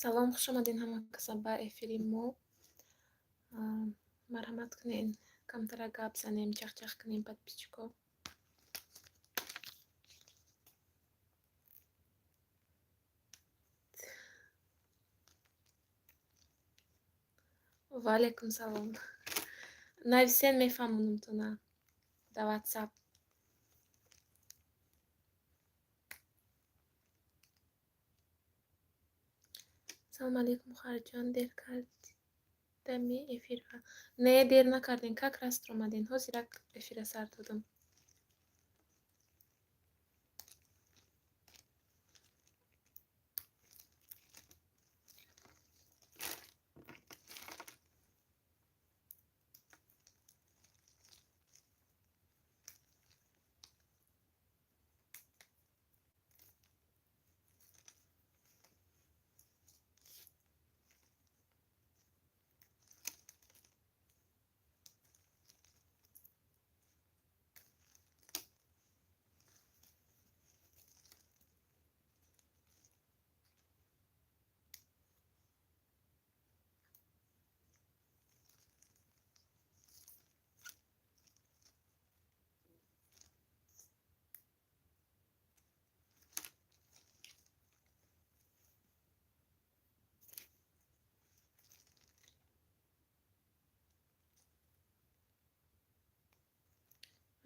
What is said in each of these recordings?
Салом, хуш омадин ҳама каса ба эфири мо. Марҳамат кунен, камтара гап занем, чахчах кунем подписчико. Ва алейкум салом. Нависен мефаҳмонамтона да WhatsApp. Салом алейкум харҷон, дер кардами эфира. Не, дер накардем, как раст омадин. Ҳозирак эфира сар додам.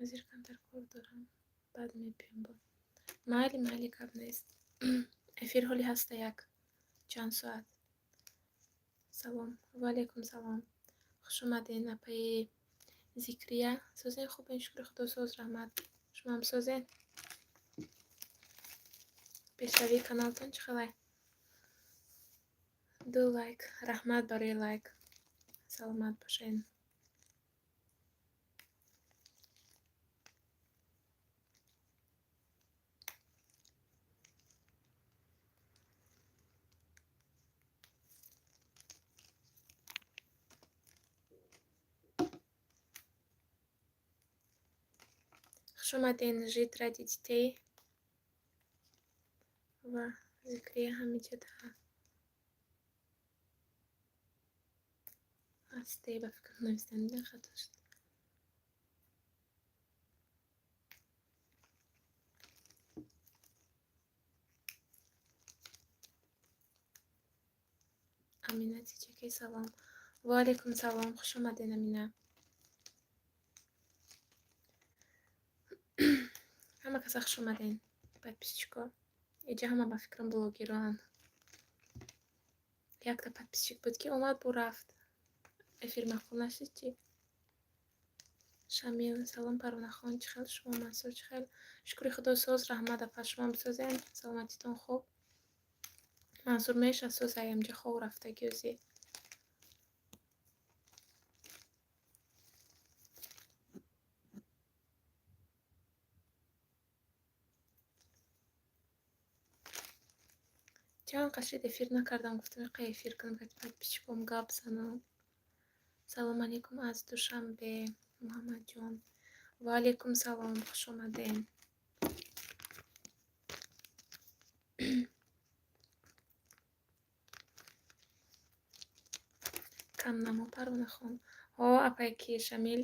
ҳозир камтар кор дорам, баъд мебиём. Майли гап нест. Эфир ҳоли ҳаста як чанд соат. Салом. Ва алейкум салом. Хуш омадин апаи Зикрия. Созен хубин, шукри худо, соз раҳмат. Шумоам созен? Пешравии каналтон чӣ хеле? Ду лайк. Раҳмат барои лайк. Саломат бошен. Хуш омадин жид ради дитей ва Зикрия ҳамиҷада ҳасте. Ба фикр навистанидан хато шуд. Амина тичаки салом. Ва алейкум салом. Хуш омадин Амина. ҳама каса хуш омадин. Подписчико. Иҷа ҳама ба фикрам блогерон. Якта подписчик буд ки омад бу рафт. Эфир мақбул нашид чи? Шамил. Салом Парвонахон. Чӣ хел шумо? Мансур чӣ хел? Шукри худо, соз раҳмат. Апа шумо бисозен? Саломатитон хуб? Мансур меша соз аямҷа хов рафтаги ӯзи. чанд қашид эфир накардам, гуфтам иқа эфир кунам ки подписчиком гап занам. Салом алейкум аз Душанбе, Муҳаммадҷон. Ва алейкум салом, хуш омаден. камнамо Парвонахон. Ҳо апайки Шамил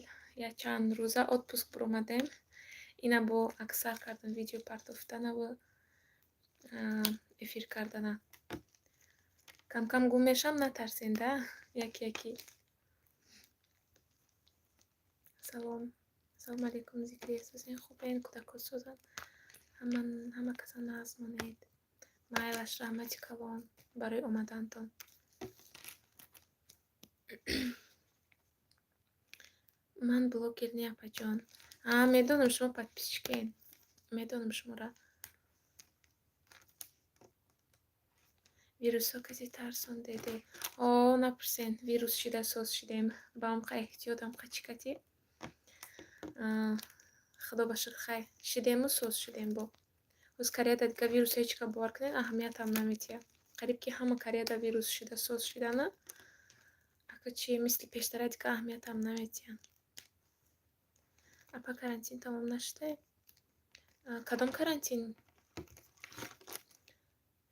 я чанд рӯза отпуск буромадем. Ина бо аксар кардам видео партофтанаву эфир кардана. Кам гум мешам, натарсен да яки. Салом. Салом алейкум Зикрия. Созен хубен, кӯдако созан. ҳама каса назм монед. Майлаш раҳмати калон барои омадантон. Ман блогер не апаҷон. Медонам шумо подписчикен. Медонам шумора. Вирусҳо каси тарсон деде. Напурсен. Вирус шида соз шидем. Ба амқа эҳтиётам қачикати. Худо ба шукр хай. Шидему соз шидем бо. Ҳоз Кореяда дига вирус ҳечка бовар кунед, аҳамиятам наметия. Қариб ки ҳама Кореяда вирус шида соз шидана. Ака чи мисли пештара дига аҳамиятам наметия. Апа карантин тамом нашуде? Кадом карантин?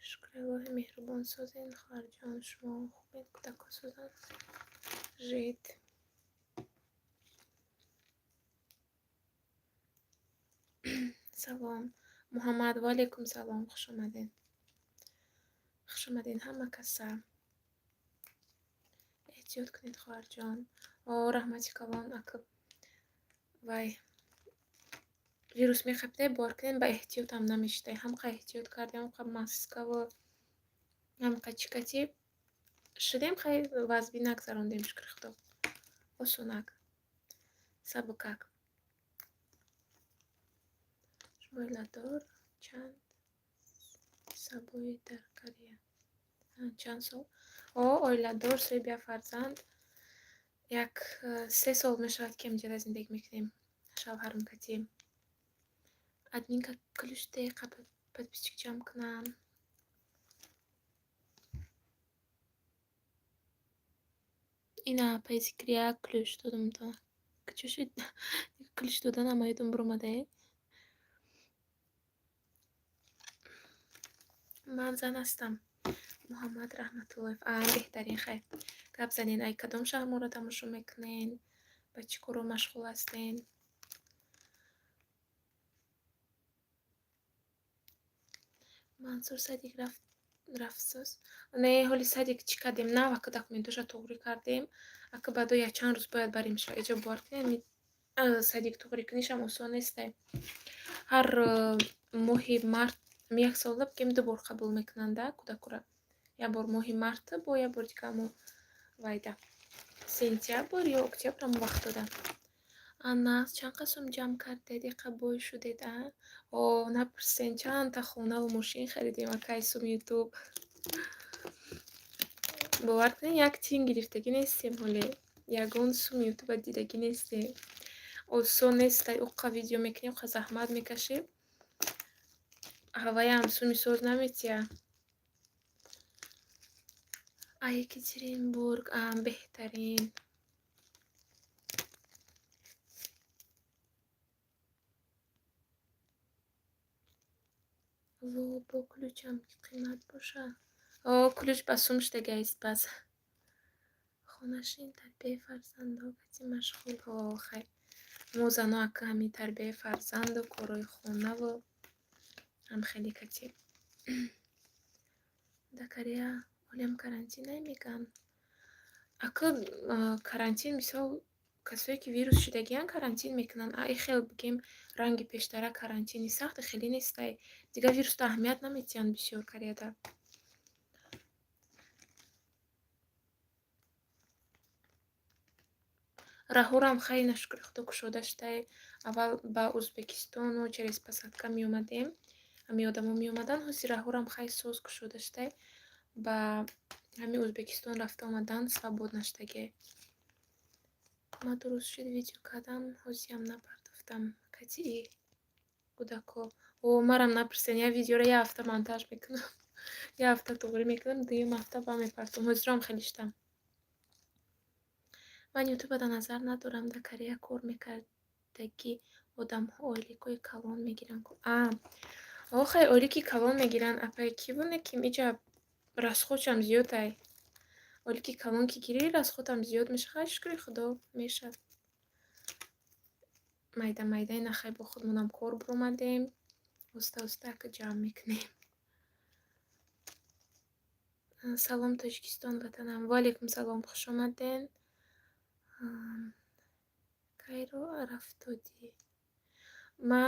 Шукр الهی مهربان سازین خواهرجان، شما خوبین؟ کودکان سازن جید. سلام محمد، و علیکم سلام، خوش اومدین. خوش اومدین همه کسا. احتیاط کنید خواهرجان. رحمتی کلان اکب وای ویروس میخپته بار کنین با احتیاط هم نمیشته. هم که احتیاط کردیم، هم که ماسکا و هم که چیکتی شدیم، خیلی وزبی نگذراندیم شکر осунак сабукак шмойладор чанд сабои дар Корея чанд сол оиладор соҳиби фарзанд як 3 сол мешавад ки ҳамҷода зиндагӣ мекунем. шавҳарам катим админка ключ дақиқа подписчикчам кунам. ина пайзикрия ключ додумта чушид ключ дода намоидум буромадаe. ман зан ҳастам. محمد رحمت الله بهترین خیر گپ زدین. ای کدام شهر ما رو تماشا میکنین؟ با چی کارو مشغول هستین؟ منصور صدیق رفت سوز نه حالی صدیق چی کردیم؟ نه وقت دکومنتوشا توغری کردیم. اگه بعد یا چند روز باید بریم شا ایجا بار کنیم. صدیق توغری کنیش هم آسان نیسته. هر ماهی مرد یک سال بگیم 2 بار قبول میکننده کودکورا. یا بار ماهی مرد با یا بار دیگه مو вайда сентябр ё октябрам вақт додам. аннас чанд қасм ҷамъ кардед қабой шудед? напурсен, чандта хонаву мошин харидем акай сум ютуб. бовар кунед як тим гирифтагӣ нестем, ҳоле ягон сум ютуба дидагӣ нестем. осон неста уққа видео мекунем, уққа заҳмат мекашем. ҳаваям суми соз наметия. екатеринбург беҳтарин. бо ключам қимат боша. ключ ба сум штагааст баъз. хонашин тарбияи фарзандо кати машғул. хай мо зано ака ҳамин тарбияи фарзанду корои хонаву ҳам хеле кати. да Корея ҳолиам карантин намеган. ака карантин мисол касое ки вирус шудагиян карантин мекунанд. хел бигем ранги пештара карантини сахти хеле нестай. дига вирусто аҳамият наметиҳанд бисёр Кореяда. раҳорам хеле нашукри худо кушода шудай. аввал ба Узбекистону через посадка меомадем. ҳамин одамо меомадан. ҳозир раҳорам хеле соз кушода шудай. ба ҳамин Узбекистон рафта омадан свободна шудаге. ма дуруст шуд видео кардам, ҳозиям напардохтам. катии кудако марам напурсен. я видеоро як ҳафта монтаж мекунам. як ҳафта тоғрӣ мекунам, дуюм ҳафта ба мепартом. ҳозирам хеле штам. ман ютуба дар назар надорам. дар Корея кор мекардагӣ одамҳо ойликҳои калон мегиранд. хай ойлики калон мегиранд. апай ки буне ки иҷа расходшам зиёдай. ойлики калон ки гирӣ расходам зиёд меша. хай шукри худо мешад. майда майдаи нахай бо худмонам кор буромадем. оста оста ка ҷамъ мекунем. салом Тоҷикистон ватанам. ва алейкум салом, хуш омаден. кайро рафтодӣ? мо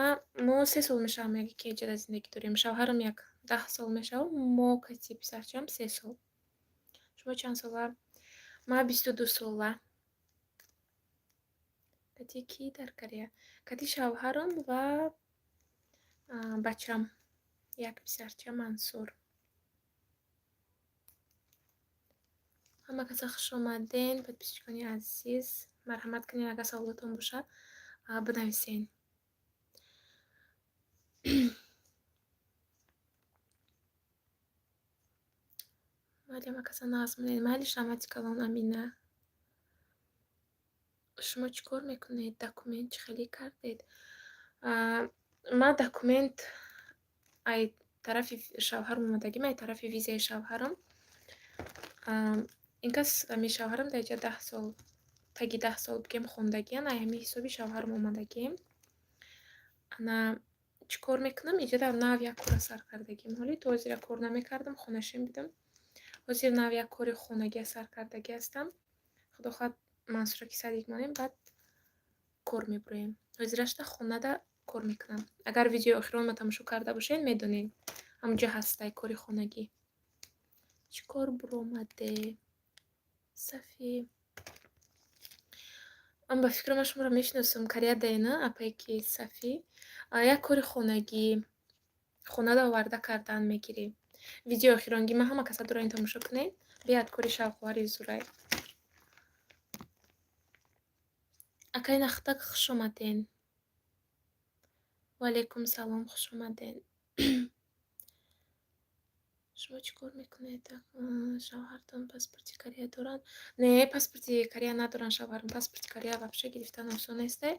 3 сол мешавам яке ҷода зиндагӣ дорем. шавҳарам як 10 сол мешавад. мо кати писарчам 3 сол. шумо чанд сола? ма 22 сола. кати ки дар Корея? кати шавҳарам ва бачам як писарча Мансур. ҳама каса хуш омаден. подписчикони азиз, марҳамат кунед, агар саволотон бошад бинависен. майли ҳама каса назмонед. майли шамати калон амина. шумо чӣ кор мекунед? документ чӣ хеле кардед? ма документ тарафи шавҳарам омадагим, ай тарафи визаи шавҳарам. Ин кас ами шавҳарам даҷа 10 сол таги 10 сол бигем хондагиян, ай ҳами ҳисоби шавҳарам омадагим. Ана чӣ кор мекунам? Иҷода нав як кора сар кардагим. Ҳоли то ҳозира кор намекардам, хонашин будам. Ҳозир нав як кори хонагия сар кардагӣ ҳастам. Худо хоҳад Мансура ки садик монем, баъд кор мебуроем. Ҳозирашта хонада кор мекунам. Агар видеои охиронро тамошо карда бошед, медонед ҳамуҷо ҳастай кори хонагӣ. Чӣ кор буромаде? Сафи ба фикрам шуморо мешиносам. Кариядаена апайки Сафи. Як кори хонагӣ хонада оварда кардан мегирӣ. Видеои охиронгӣ ма ҳама каса дурайн тамошо кунед. Биёд кори шавқовари Зурай. Акай нахтак хуш омаден. Ва алейкум салом, хуш омаден. Шумо чӣ кор мекунед? Шавҳартон паспорти Корея доранд? Не, паспорти Корея надоранд шавҳарам. Паспорти Корея вообще гирифтан осон нестай.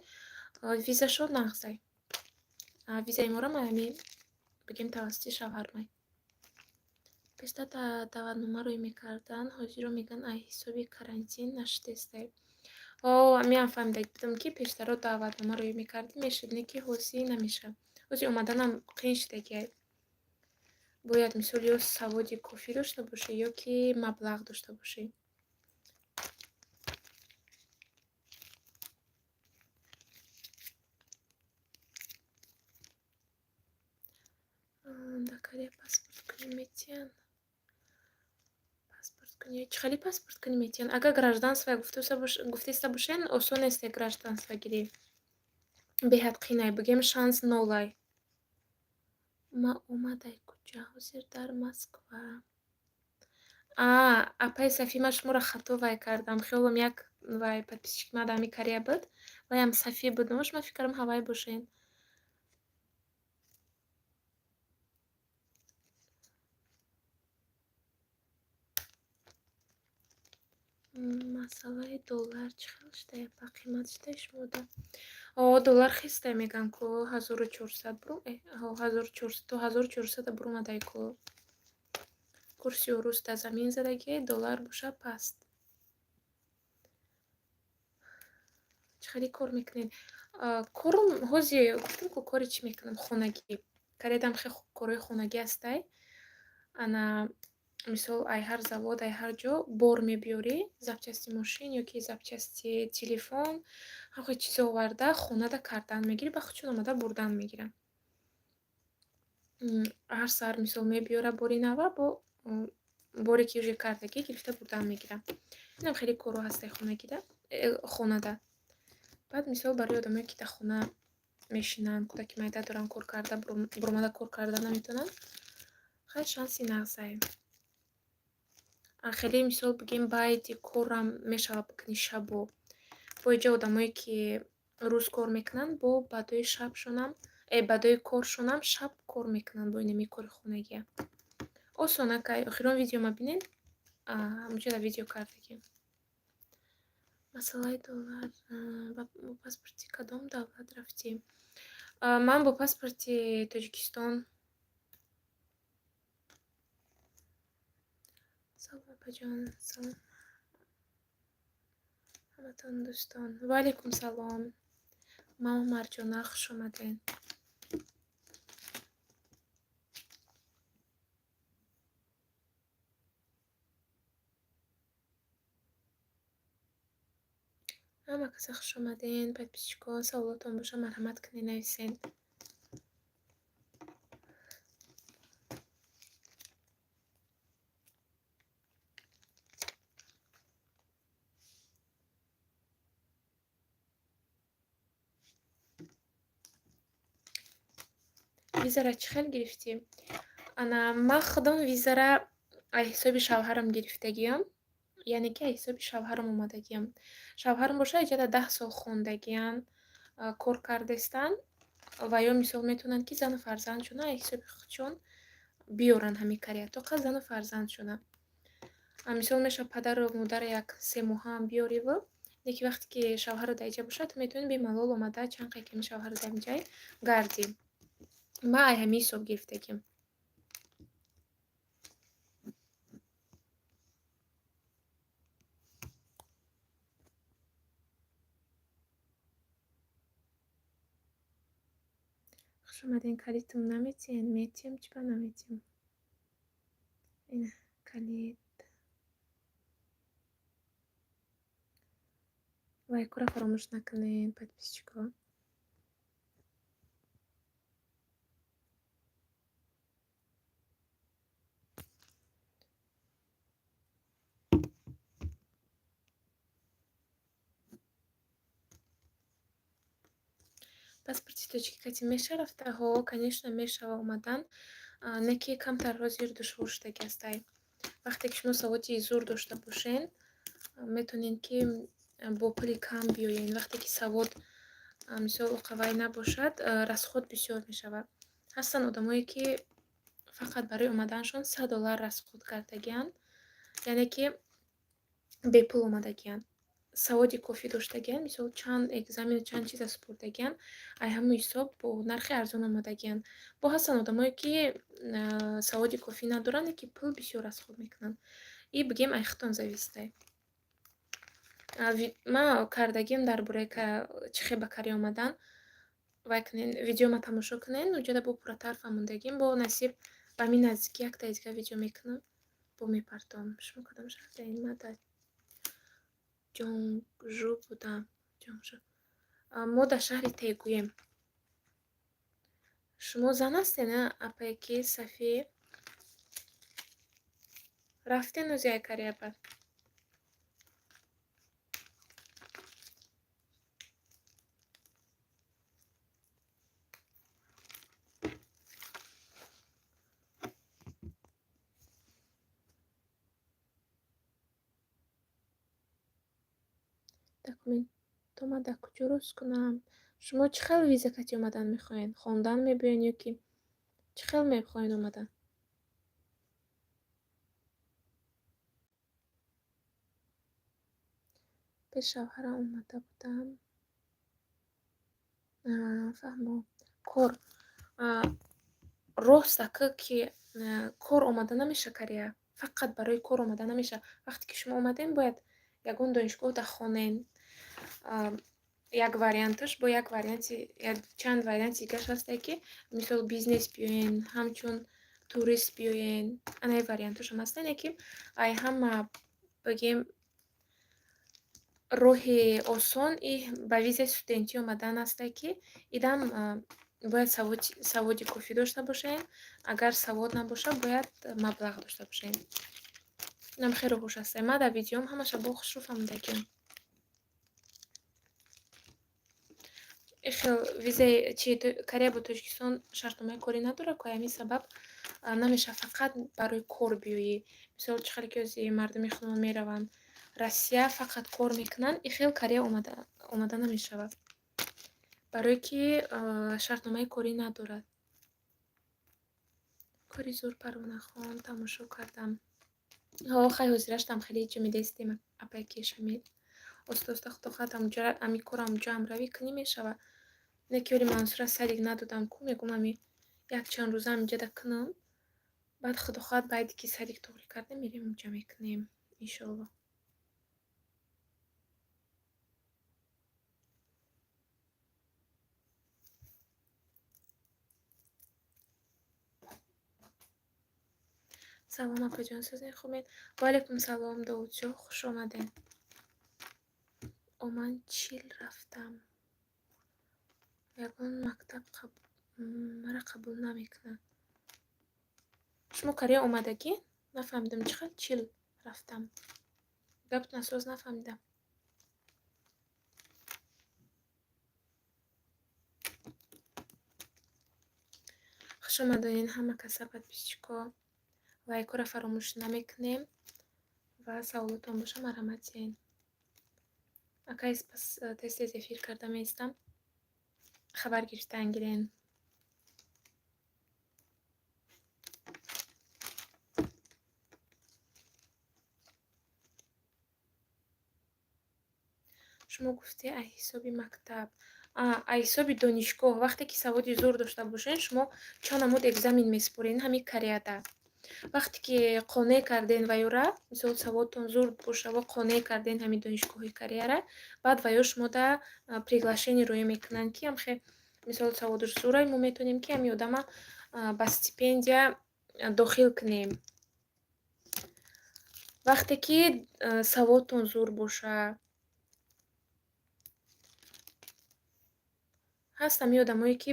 Визашо нағзай. Визаи моро ами бигем тавассути шавҳармай. Пешта даватномаро мекардан, ҳозиро меган ай ҳисоби карантин наштестай. Амиам фаҳмида будам ки пештаро даъватномаро мекардӣ, мешуд не ки ҳозир намеша. Ҳозир омаданам қиин шудагиай. Бояд мисол ё саводи кофӣ дошта бошӣ, ё ки маблағ дошта бошӣ. Да Корея паспорт кунӣ метиян. Паспорт кунӣ. Чӣ хели паспорт кунӣ метиян? Агар гражданство гуфтеста бошен, осон несте гражданство гирӣ. Беҳад қиинай. Бигем шанс нолай. Ма омадай куҷа? Ҳозир дар Москва. Апай Сафи ма шуморо хато вай кардам. Хиёлам як вай подписчик ма дами Корея буд. Ваям Сафи буд. Мош ма фикрам ҳавай бошен. Масъалаи доллар чӣ хел шудай? Ба қимат шудай шумода? Доллар хестай меган ку 1400 бурум. 1400 то 1400 бурумадай ку. Курси урус да замин задагӣ, доллар боша паст. Чӣ хели кор мекунед? Корум ҳозир гуфтам ку кори чӣ мекунам? Хонагӣ. Кореядам хеле кораи хонагӣ ҳастай. Ана мисол ай ҳар завод, ай ҳар ҷо бор мебиёрӣ, запчасти мошин ё ки запчасти телефон, ҳар хои чизо оварда хонада кардан мегирӣ, ба худшон омада бурдан мегиранд. Ҳар сар мисол мебиёра бори нава, бо боре ки уже кардагӣ гирифта бурдан мегиранд. Инам хеле корҳо ҳастай хонагида, хонада. Баъд мисол барои одамое ки дар хона мешинанд, кӯдаки майда доранд кор карда, буромада кор карда наметавонанд, хеле шанси нағзай. Хеле мисол бигем баъди корам мешавад бикунӣ шабо. Бо иҷо одамое ки рӯз кор мекунанд, бо баъдои шабшонам баъдои коршонам шаб кор мекунанд бо инами кори хонагия. Осон акай. Охирон видеома бинед. Ҳамуҷода видео кардагим. Масъалаи доллар. Ба паспорти кадом давлат рафтӣ? Ман бо паспорти Тоҷикистон. Салом опаҷон. Салом. Ҳаматон дӯстон. Ва алейкум салом. Мама Марҷона хуш омаден. ҳама каса хуш омаден. Подписчикон саволотон боша марҳамат кунед нависен. Визара чӣ хел гирифтӣ? Ман худам визара аз ҳисоби шавҳарам гирифтагиам. Яъне ки аз ҳисоби шавҳарам омадагиам. Шавҳарам боша иҷода 10 сол хондагиян, кор кардестан ва ё мисол метавонанд ки зану фарзандшона аз ҳисоби худшон биёранд ҳами Корея. То қад зану фарзандшона. Мисол мешавад падару модару як 3 моҳаам биёриву, леки вақте ки шавҳару даиҷа боша, ту метавонӣ бемалол омада чанд қайками шавҳару даиҷа гардӣ. Ман аз ҳамин ҳисоб гирифтагиам. خوش اومدین. کلیدتون نمیتین میتیم چی با نمیتیم. این کلید لایک رو فراموش نکنین. подписчика. Паспорти точки Кати меша рафтаҳо, конечно, мешава омадан. Не ки камтар зур дошта боштаги ҳастай. Вақте ки шумо саводи зур дошта бошен, метонен ки бо пули кам биёен. Вақте ки савод мисол оқавай набошад, расход бисёр мешавад. Ҳастан одамое ки фақат барои омаданшон $100 расход кардагиянд, яъне ки бепул омадагиянд. Саводи кофӣ доштагиянд, мисол чанд экзамен, чанд чиза супурдагиянд, ай ҳамун ҳисоб бо нархи арзон омадагиянд. Бо ҳастан одамое ки саводи кофӣ надоранд, ки пул бисёр расход мекунанд. И бигем ай хитон завистай. Ма кардагим дар бораи чӣ хел ба карӣ омадан. Вай кунен, видеома тамошо кунен. Уҷода бо пурратар фаҳмондагим. Бо насиб ба ми наздики якта дигар видео мекунам. Бо мепартом. Шумо кадом шаҳрдаин? Ма дар ҷонжу будам. Мо дар шаҳри Тегуем. Шумо зан ҳастен? Апаки Сафи рафтен ӯзи ай кариябад. Документома дар куҷо рӯз кунам? Шумо чӣ хел виза кати омадан мехоҳед? Хондан мебиёен ё ки чӣ хел мехоҳед омадан? пеш шавҳарам омада будам. Фаҳмо кор роста ки кор омада намеша кария. Фақат барои кор омада намеша. Вақте ки шумо омаден, бояд ягон донишгоҳ дахонен. Як варианташ бо як варианти, чанд варианти дигар ҳастае ки мисол бизнес биёен, ҳамчун турист биёен. Анай варианташам ҳастанд, ки ай ҳама бигем роҳи осон и ба визаи студентӣ омадан ҳастае, ки идам бояд саводи кофӣ дошта бошем. Агар савод набошад, бояд маблағ дошта бошем. Инам хеле роҳуш ҳастае. Ма дар видеом ҳамаша бо хушрӯ фаҳмидагиам. Ихел визаи Корея бо Тоҷикистон шартномаи корӣ надорад, ки ҳамин сабаб намеша фақат барои кор биёӣ. Мисол чӣ хеле ки ози мардуми хунон мераванд Россия, фақат кор мекунанд, ихел Корея омада намешавад. Барое ки шартномаи корӣ надорад. Кори зур Парвонахон тамошо кардам. Хай ҳозира шудам, хеле ҷо медестем апаки Шамил. Оста худо хоҳад ами корам ҷамъ равӣ кунӣ мешава. Не ки оли Мансура садик надодам ку, мегум ами як чанд рӯза амҷада кунам. Баъд худо хоҳад баъди ки садик тоғӣ кардем мирем унҷа мекунем иншоалло. салом апаҷон, сӯзен хубед? Ва алайкум салом Довудҷо, хуш омадед. Ман чил рафтам. Ягон мактаб мара қабул намекунад. Шумо Корея омадагӣ? Нафаҳмидам чӣ хел чил рафтам. Гаптон асос нафаҳмидам. хуш омадонин ҳама каса. подписчико лайкора фаромӯш намекунем ва саволотон боша марҳаматен. Акай пас тез эфир карда меистам. хабар гирифтан гирен. шумо гуфте ай ҳисоби мактаб, ай ҳисоби донишгоҳ. Вақте ки саводи зур дошта бошен, шумо чанд намуд экзамен месупорен ҳамин Кореяда. Вақте ки қонеъ карден вайёра, мисол саводтон зур боша ва қонеъ карден ҳамин донишгоҳи Кореяра, баъд вайё шумода приглашение роя мекунанд, ки амхе мисол саводу зураи мо метонем ки ҳами одама ба стипендия дохил кунем. вақте ки саводтон зур боша. ҳаст ҳами одамое ки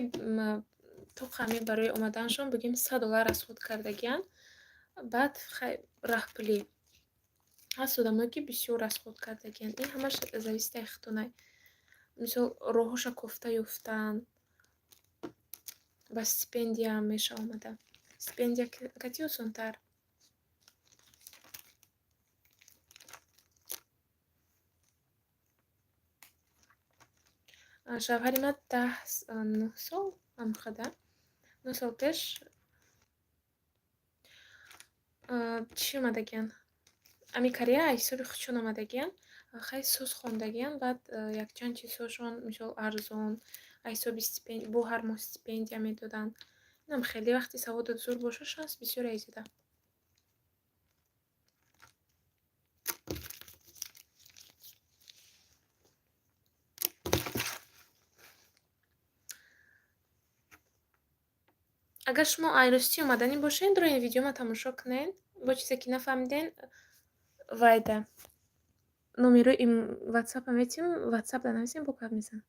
тоқами барои омаданашон бигем $100 расход кардагиян, баъд раҳпулӣ. ҳаст одамое ки бисёр расход кардагиян. Ин ҳамаш зависитаи худтонай. мисол роҳоша кофта ёфтан, ба стипендия меша омада. стипендия кати осонтар. шавҳари ман 9 сол амхада 9 сол пеш чӣ омадагиян? ами Корея аз ҳисоби худшон омадагиян, хеле сӯз хондагиян, баъд якчанд чизҳошон мисол арзон аз ҳисоби стипендия бо ҳар моҳ стипендия медоданд. инам хеле вақти саводот зур боша шанс бисёре зиёда. агар шумо айростӣ омаданӣ бошед, дурои видеома тамошо кунед. бо чизе ки нафаҳмиден вайда номерои ватсапа метим, ватсап данависем, бо гап мезанам.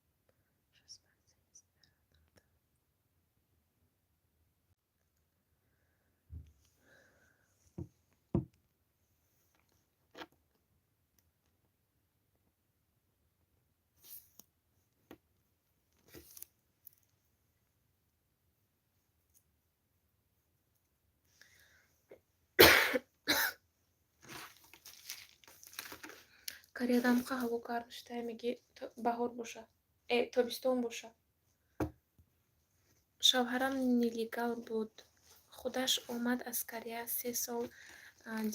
Кореяда ҳамқа ҳаво гарм шуда, меги баҳор боша, тобистон боша. шавҳарам нелегал буд. худаш омад аз Корея 3 сол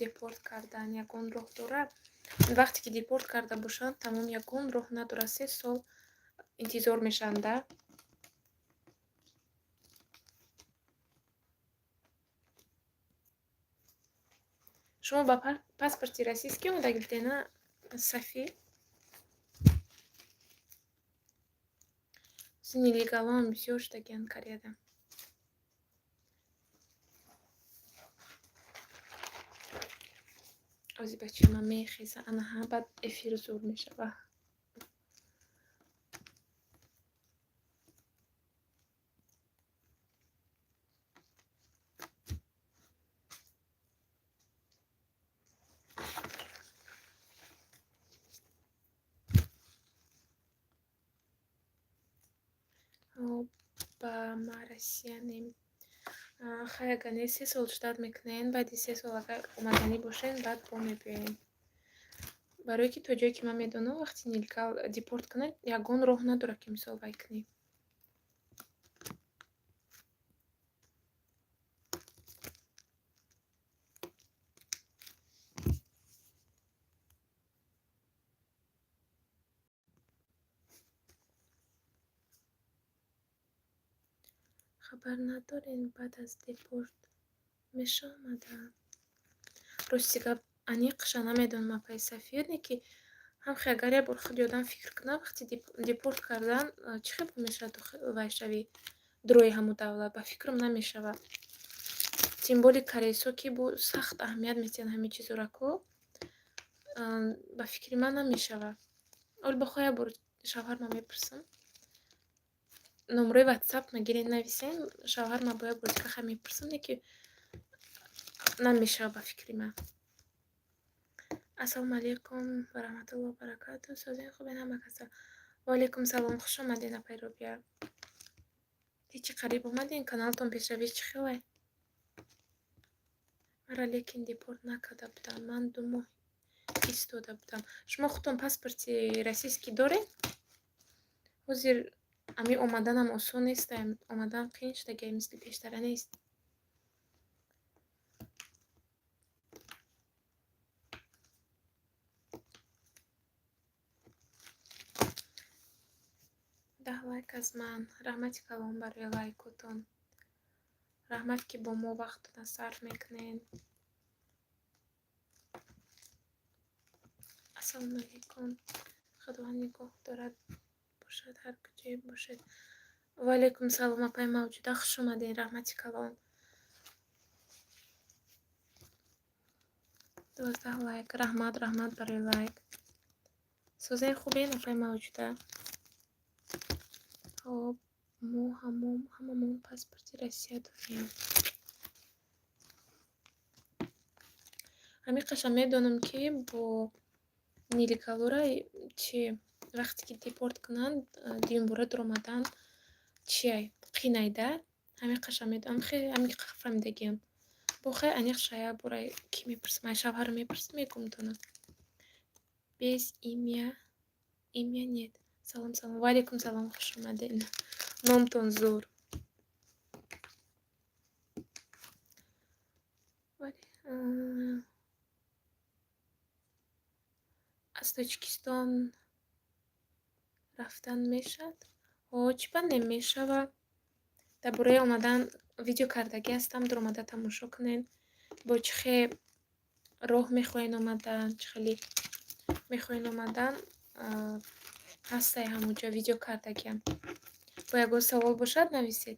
депорт кардан. ягон роҳ дорад. вақте ки депорт карда бошанд, тамом ягон роҳ надорад. 3 сол интизор мешаванда. шумо ба паспорти российский омадагидена Софи? нелегалон бисёр шудагиян Кореяда. ози бачама мехеза, анаҳа баъд эфир зур мешава. ба ма россиянем. хай агар не 3 сол ждат мекунем, баъди 3 сол агар омаданӣ бошем, баъд бо мебиёем. барое ки то ҷое ки ман медонам, вақти нелегал депорт кунад, ягон роҳ надорад ки мисол вай кунем. хабар надорен баъд аз депорт мешаомада. рости гап аниқша намедонам апай Сафирне ки ҳамхе агар як бор худи одам фикр кунад, вақти депорт кардан чӣ хел мешавад вай шави дурои ҳамун давлат, ба фикрам намешавад. тим боли корейсо ки бо сахт аҳамият метиҳанд ҳамин чизорако, ба фикри ман намешавад. оли бахоҳ як бор шавҳарма мепурсам. номерои ватсап нагирен нависем, шавҳарма бо як бор дикаха мепурсам, ки намешавад ба фикри ман. ассалому алейкум ва раҳматуллоҳи ва баракату. созин хубен ҳама каса. ва алейкум салом. хуш омадин апай Робия. ҳечи қариб омадин, каналтон пешравӣ чӣ хелай? мара лекин депорт накарда будам. ман 2 моҳ истода будам. шумо худтон паспорти российский доред? ҳозир ами омаданам осон нест, омадан қиин шудагия, мисли пештара нест. ده лайк аз ман. раҳмати калон барои лайкотон. раҳмат ки бо мо вақтона сарф мекунен. ассалому алейкум. худованд нигоҳ дорад бошад ҳар куҷое бошед. ва алайкум салом апай мавҷуда, хуш омадин, раҳмати калон. 12 лайк, раҳмат барои лайк. Сӯзаи хубен апай мавҷуда. Хоб мо ҳамамон паспорти Россия дорем. Ҳамин қашан медонам ки бо нелегалора чи вақте ки депорт кунанд дуюм бора дуромадан чиай қинайда ҳамин қашан медонам ҳамин фаҳмидагиам бо хай аниқ шая борай ки мепурсам ай шавҳаро мепурсам мегумтонам без имя нет. Салом ва алайкум салом, хуш омадин. Номтон зур. аз Тоҷикистон рафтан мешавад? Чипа немешава. Дар бораи омадан видео кардагӣ ҳастам, дар омада тамошо кунен. Бо чӣ хел роҳ мехоҳен омадан, чӣ хеле мехоҳен омадан ҳастай ҳамонҷо видео кардагиам. Бо ягон савол бошад нависед.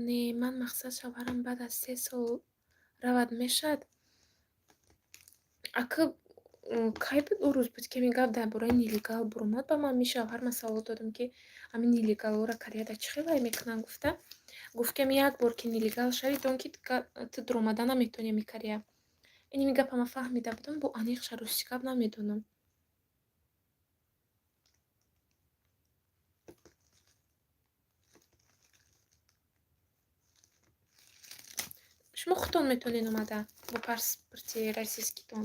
Не, ман мақсад шавҳарам баъд аз 3 сол равад мешавад. Ака кай буд ӯ рӯз буд ки ҳамин гап дар бораи нелегал буромад ба ман. Ми шавҳар ман савол додам ки ҳамин нелегалора Кореяда чӣ хел вай мекунанд. Гуфт ки як бор ки нелегал шавӣ дон ки ту дуромада наметавонӣ ами Корея. Ини гапа ман фаҳмида будам, бо аниқ шарости гап намедонам. шумо худтон метавонед омада бо паспорти российскитон.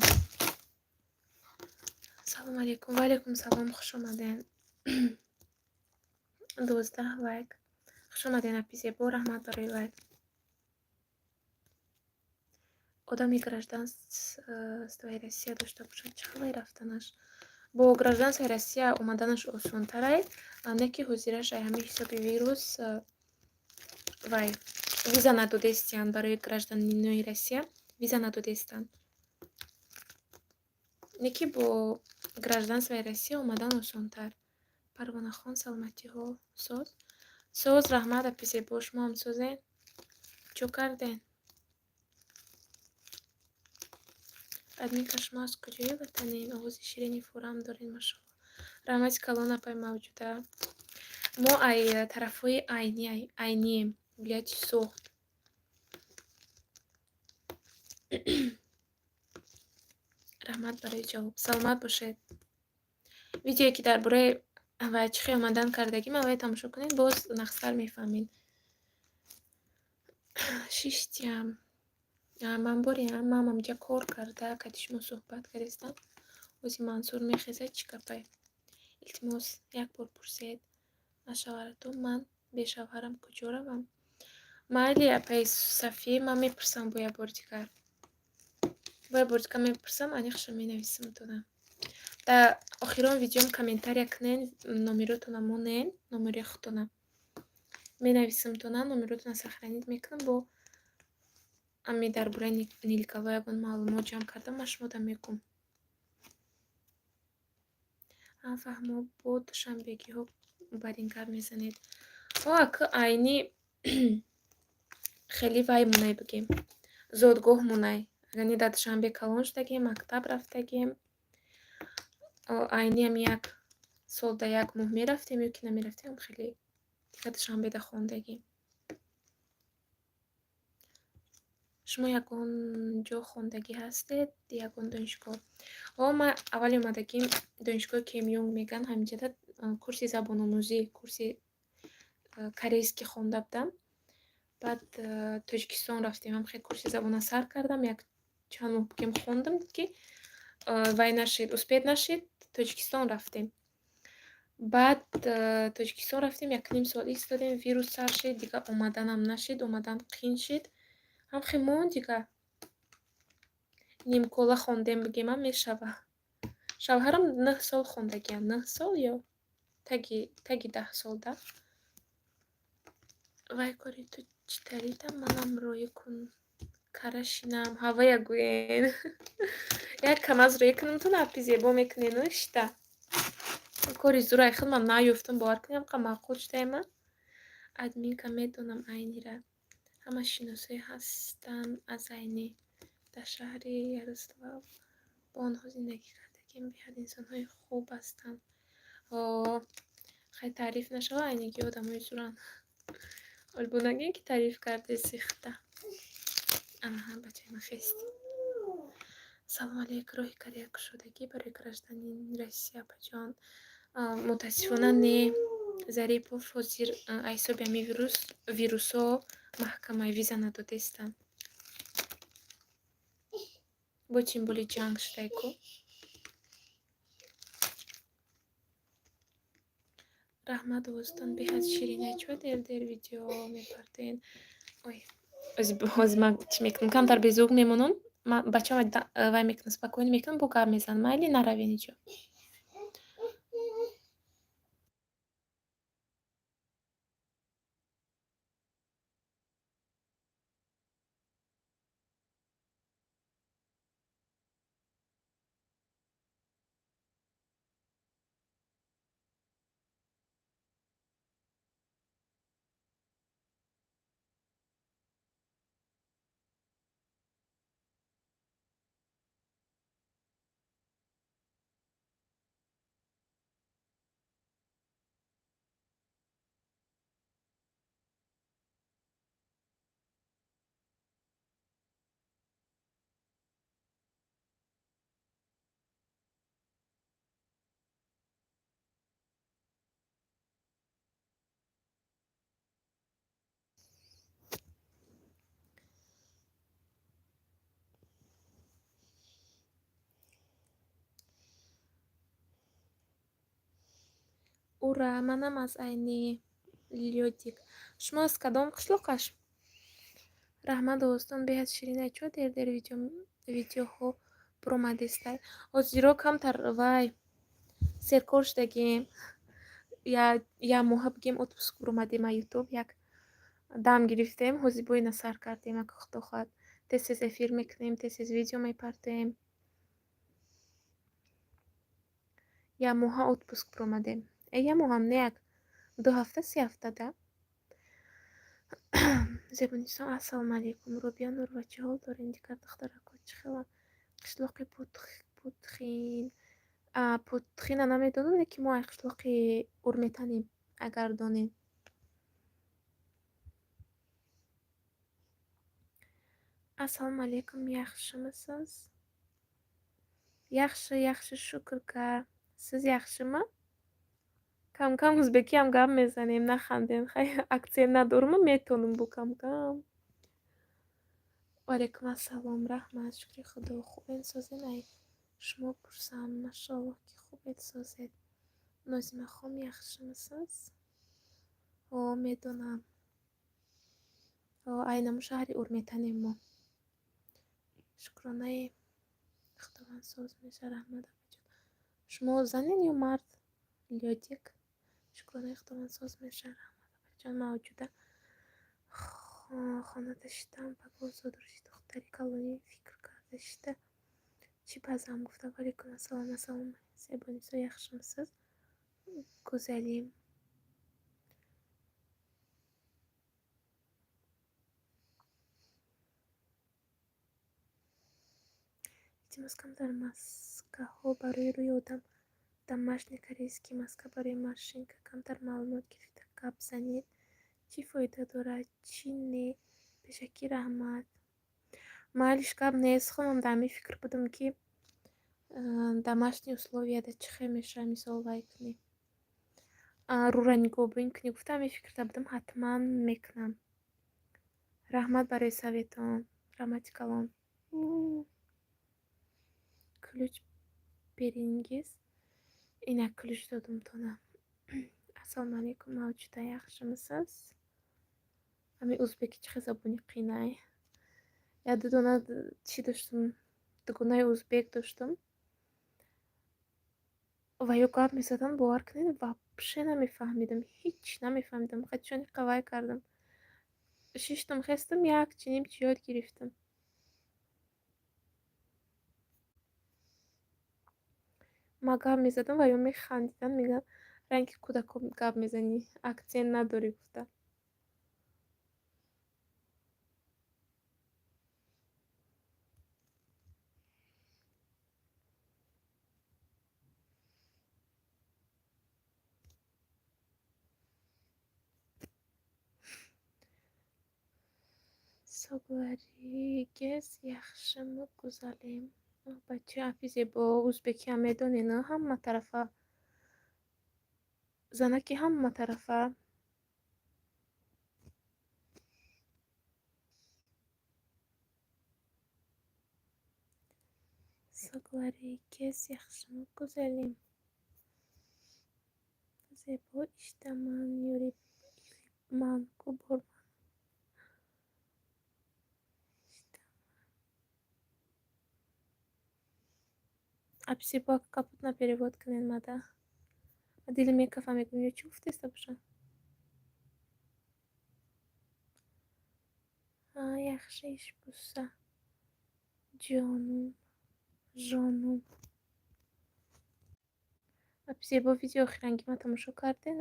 Салом алейкум. Ва алейкум салом, хуш омадин. 12 лайк. Хуш омадин апи зебо, раҳмат барои лайк. одами гражданствои Россия дошта бошад чӣ хелай рафтанаш? Бо гражданствои Россия омаданаш осонтарай, не ки ҳозираш ай ҳамин ҳисоби вирус вай виза надодестиянд барои гражданинои Россия виза надодестанд. Не ки бо гражданствои Россия омадан осонтар. Парвонахон саломатиҳо соз раҳмат апи зебо, шумо ҳам созен? Чӯ карден? админка шумо аз куҷои ватанен? Овози ширини форам дорен машоалло. Раҳмати калон апай мавҷуда. мо ай тарафҳои айнием вилояти Суғд. раҳмат барои ҷавоб. Саломат бошед. Видеое ки дар бораи вай чӣ хел омадан кардагӣ ман вай тамошо кунед, боз нақстар мефаҳмед. шиштиам ман борям мамамҷа кор карда кади шумо суҳбат кардестам. ози Мансур мехезад чӣ гапай? илтимос як бор пурсед аз шавҳаратон ман бешавҳарам куҷо равам? Майли апай Сафие, ман мепурсам бо як бор дигар. Бо як бор дигар мепурсам, аниқша менависам тонам. Дар охирон видеом комментария кунен, номеротона монен, номери худтона менависам тонам, номеротона сохранид мекунам. Бо ами дар бораи нелегало ягон маълумот ҷамъ кардам, ман шумода мегӯм. фаҳмо бо душанбегиҳо бар ин гап мезанед. ака айни хеле вай мунай бигем. Зодгоҳ мунай. Яъне дар Душанбе калон шудагем, мактаб рафтагем. айниам як сол да як моҳ мерафтем ё ки намерафтем хеле дига Душанбеда хондагем. шумо ягон ҷо хондагӣ ҳастед? Ягон донишгоҳ? ман аввали омадагим донишгоҳи Кемёнг меган ҳаминҷода курси забономӯзӣ, курси корейский хонда будам. баъд Тоҷикистон рафтем, ҳам хеле курси забона сар кардам. Як чанд моҳ бигем хондам ки вай нашид, успех нашид, Тоҷикистон рафтем. баъд Тоҷикистон рафтем, 1.5 сол истодем, вирус сар шид, дига омаданам нашид, омадан қин шид. ҳам хеле мон дига нимкола хондем бигемам мешава. шавҳарам 9 сол хондагиам, 9 сол ё таги 10 сол да. вай кори ту чӣ тарида манам роӣ кун карашинам ҳавая гӯен. Як кам азро екунам ту напи зебо мекунену шта. Кори зурай хил ман наёфтам бовар кунем қа маъқул шудаема. Админка медонам айнира. Ҳама шиносои ҳастанд аз айни дар шаҳри Ярослав. با آنها زندگی کردگیم بیاد انسان‌های خوب هستند. خیلی تعریف نشوه اینکه آدمای زورن. البته نگین که تعریف کرده سیخته. اما هم بچه ما خستی. سلام علیکم راهی کاری شدگی برای گرفتن روسیه بجان. متاسفانه نه Зарипов ҳозир айсоби ҳами вирусҳо маҳкамаи виза надодастанд. бо символи ҷанг шудайку. раҳмат остон беҳад ширинай чо дер видео мепартен. ой ҳозир ман чӣ мекунам камтар безук мемонам. бачаам вай мекунам спокойно мекунам бо гап мезанам майли наравен иҷо. ура манам аз айни лёдик. шумо аз кадом қишлоқаш? раҳмат остон беҳад ширинай чо дер видеоҳо пуромадистай. ҳозиро камтар вай серкор шудагем. я моҳа бигем отпуск пуромадем а ютуб як дам гирифтем. ҳозир боина сар кардем ака худо хоҳад. тез эфир мекунем, тез видео мепартем. я моҳа отпуск пуромадем. я моҳам не як 2 ҳафта 3 ҳафта да. зебонисон ассалому алайкум. рубия нурова чӣ ҳол доред? дикар духтарако чӣ хела? қишлоқи путхин. путхина намедонам лекин мо қишлоқи урметанем агар донем. ассалому алайкум. яхшимисиз? яхши шукр ка. сиз яхшима? кам ӯзбекиам гап мезанем нахандем. хай аксент надорум метонам бо кам. ваалайкум ассалом. раҳмат шукри худо. хуб созен ай шумо пурсам. машоаллоҳ ки хуб созед. нозимахон яхшимисиз? медонам айнаму шаҳри урметанем мо. шукронаи худованд соз меша. раҳмат абаҷон. шумо занен ё мард? лёдик. шукронаи худованд соз меша. раҳмат абаҷон. мавҷуда хона даштам ба гулзодурши духтари калони фикр кардашта чӣ базам гуфта. валайкум ассалом. зебонисо яхшимисиз? гузалим. илтимос камтар маскаҳо барои рӯи одам. домашний корейский маска барои машинка. камтар маълумот гирифта гап занед. чӣ фоида дорад чӣ не? бешакӣ раҳмат. майлиш гап нест. хонам да ҳамин фикр будам ки домашние условияда чӣ хел меша мисол вай кунӣ рӯра нигоҳбонӣ кунӣ. гуфта ҳамин фикрда будам ҳатман мекунам. раҳмат барои советон. раҳмати калон. ключ берингиз. инак ключ додам тона. ассалому алайкум. мавҷуда яхшимисиз? ҳамин ӯзбеки чӣ хел забони қиynай. я ду дона чӣ доштам дугунаи ӯзбек доштам ва ё гап мезадам бовар кунед вообще намефаҳмидам. ҳеҷ намефаҳмидам. хачони қавай кардам. 6 том хестам як чунин чӣ ёд гирифтам. ма гап мезадам ва ё механдиданд, мегӯям ранги кӯдакон гап мезанӣ, аксент надорӣ гуфта. Согларигез яхшиму гузалем. Бачаи апи зебо узбекиам медонӣ, ҳама тарафа занаки ҳама тарафа. Согларигез яхшиму гузалем. Зебо иштаман юрибман губорман. Апи зебо капутна перевод кунед мада. Дили мекафамегӯям ё чӣ гуфтеста бошам? Яхши иш буса. Ҷонум, жонум. Апи зебо видео охирангима тамошо кардед?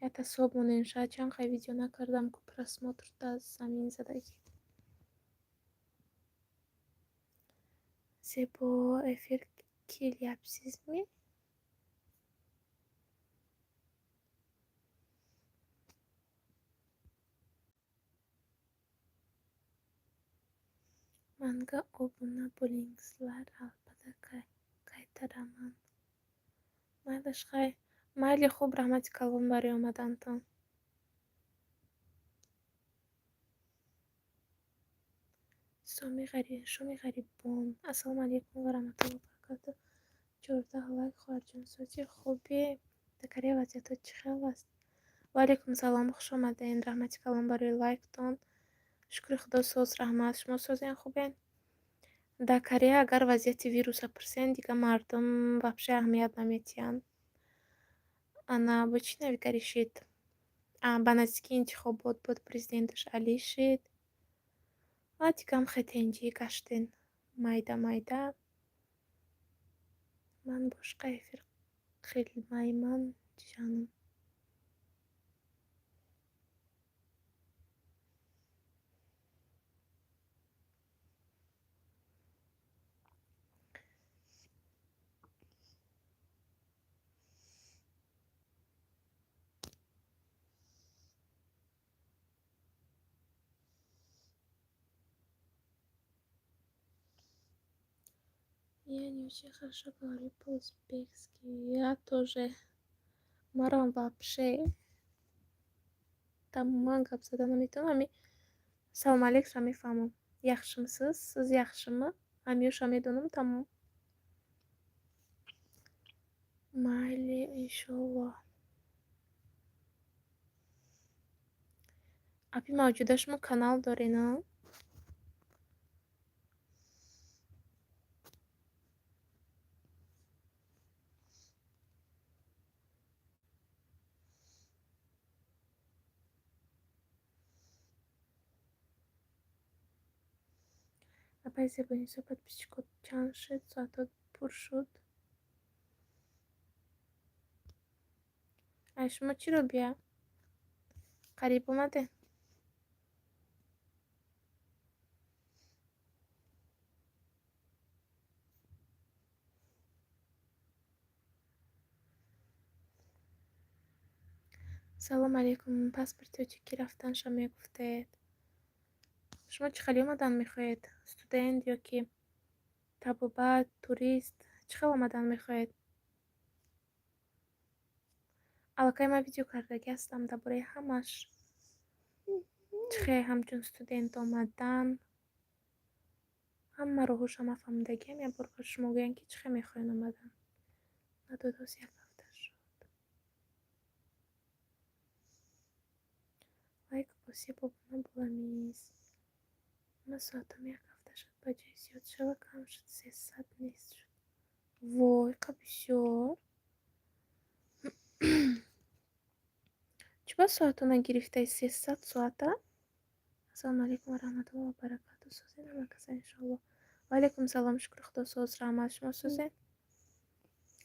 Я собонен шаид чанд хай видео накардам, ку просмотрта замин задаги. Зебо эфир кelyapsizmi? Manga obuna bo'lingizlar, albatta qaytaraman. Maylиш xay. Mayli, xo'p, rahmat kalom baryoq omadantон. шуми ғарибон. Ассалому алейкум ва rahmatullohi va barakatuh. 14 лайк хоҳарҷон соти хубе. Дакария вазъиятот чӣ хел аст? Ва алейкум салом, хуш омаден. Раҳмати калон барои лайктон. Шукри худо соз раҳмат. Шумо созен хубен? Дар Корея агар вазъияти вируса пурсен, дига мардум вообще аҳамият наметиҳанд. Ана бо чӣ навигаришид? Ба наздикии интихобот буд, президенташ алишид. Ва дигам хетенҷӣ гаштен майда. Ман бошқа эфир қилмайман ҷаном. Я не очень хорошо говорю по-узбекски. Я тоже. Марам вообще тамоман гап зада наметавонам. Салом алейкумша мефаҳмам. Яхшимисиз? Сиз яхшими? Ҳамёша медонам тамом. Майли, иншоллоҳ. Апи мавҷуда, шумо канал доред? Апай зебониса подписчикот чанд шуд? Соатот пур шуд? Шумо чиро бия? Қариб омадед? салом алейкум. Паспорти ки рафтанша мегуфтед. Шумо чӣ хеле омадан мехоҳед? Студент ё ки табобат, турист? Чӣ хел омадан мехоҳед? Аллакай ман видео кардаги ҳастам дар бораи ҳамаш. Чӣ хел ҳамчун студент омадан? Ҳама роҳуша ман фаҳмидагиам. Як бор ба шумо гӯям ки чӣ хел мехоҳен омадан. Надодос як ҳафта шуд. Лайк босӣ бобуна боламиз. Ма соатам як ҳафта шуд. Ба ҷои зиёд шава кам шуд. 300 нест шуд. Вой, қа бисёр. Чӣ ба соатона гирифтаи 300 соата? Ассалому алейкум ва раҳматуллоҳи ва баракатуҳ. Созен ҳама каса иншоллоҳ. Ва алейкум салом. Шукри худо соз раҳмат. Шумо созен?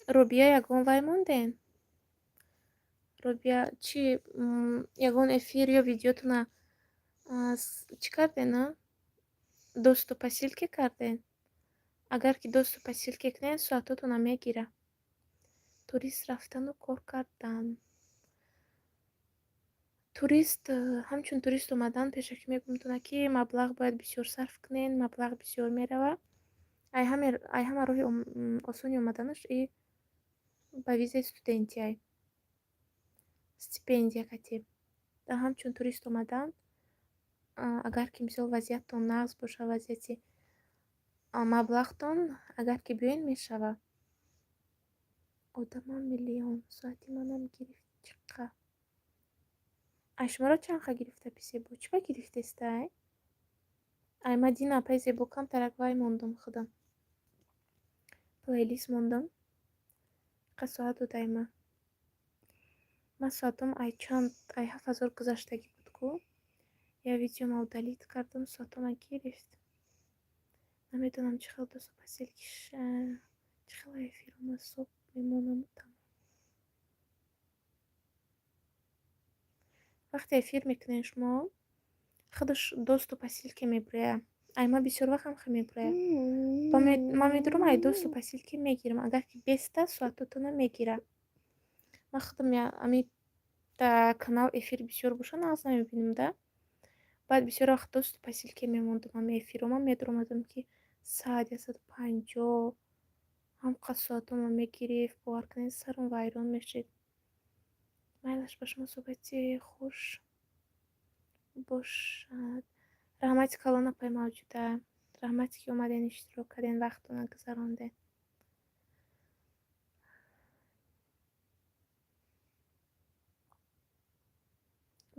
робия ягон вай монден. робия чӣ ягон эфир ё видеотуна чӣ карден? Досту посилки карден? Агар ки досту посилки кунед, соатотуна мегира. Турист рафтану кор кардан. Турист ҳамчун турист омадан пешакӣ мегӯмтуна ки маблағ бояд бисёр сарф кунен, маблағ бисёр мерава. Ай ҳама роҳи осони омаданаш ба визаи студентӣ ай стипендия катиб. Ҳамчун турист омадан, агар ки мисол вазъияттон нағз боша, вазъияти маблағтон агар ки биёен мешава. Одама миллион соати манам гирифт чиқа. Ай шуморо чанқа гирифта писебу? Чиқа гирифтестай? Ай Мадина пай зебо камтарак вай мондум худам. Плейлист мондум. Қа соат удайма. Ма соатам ай 7000 гузаштагӣ буд ку. Я видеома удалит кардам, соатама гирифт. Намедонам чӣ хел досо посилкиш чӣ хел эфирома соб мемонам тамом. Вақте эфир мекунем шумо худаш досту посилки мебурая. Ай ма бисёр вақтам хе мебурая. Ма медурам ай досту посилки мегирам. Агар ки беста соатотуна мегира. Ма худам ами да канал эфир бисёр боша нағз намебинам да. Баъд бисёр вақт досту посилки мемондам. Ами эфирома медурамадам ки 150 ҳамқа соатома мегирифт. Бовар кунед сарам вайрон мешид. Майлаш ба шумо суҳбати хуш бошад. Раҳмати калон апай мавҷуда. Раҳмате ки омаден иштирок карден, вақтона гузаронден.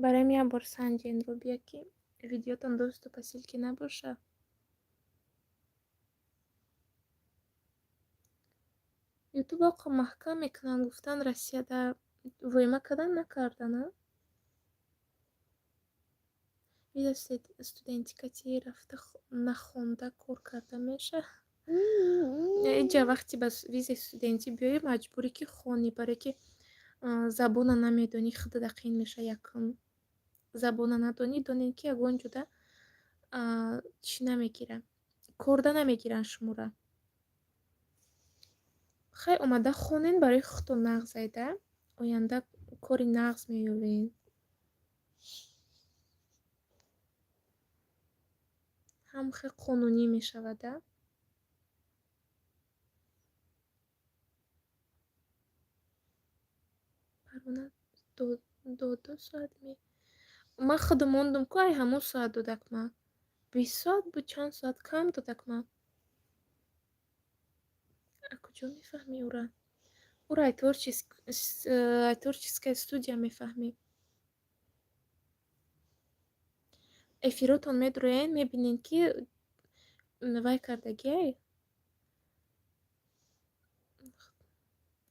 Бароям як бор санҷен робия ки видеотон досту посилки набоша. ютуб оқо маҳкам мекунанд, гуфтан Россияда воима кардан накардана. виза студентикати рафта нахонда кор карда меша. Иҷа вақти ба визаи студентӣ биёӣ маҷбурӣ ки хони, барое ки забона намедонӣ хида дақин меша. Якум забона надонӣ, донед ки ягон ҷода чӣ намегира, корда намегиранд шумора. Хай омада хонен барои худтон нағз айда. Оянда кори нағз меёвен. ҳам хе қонунӣ мешавада. Парвона доду соат ма худам мондум ку ай ҳамон соат додакма. 20 соат буд, чанд соат кам додакма. А куҷо мефаҳмӣ ура? Ура ай творческая студия мефаҳмӣ. Эфиротон медуроен, мебинен ки вай кардагиай.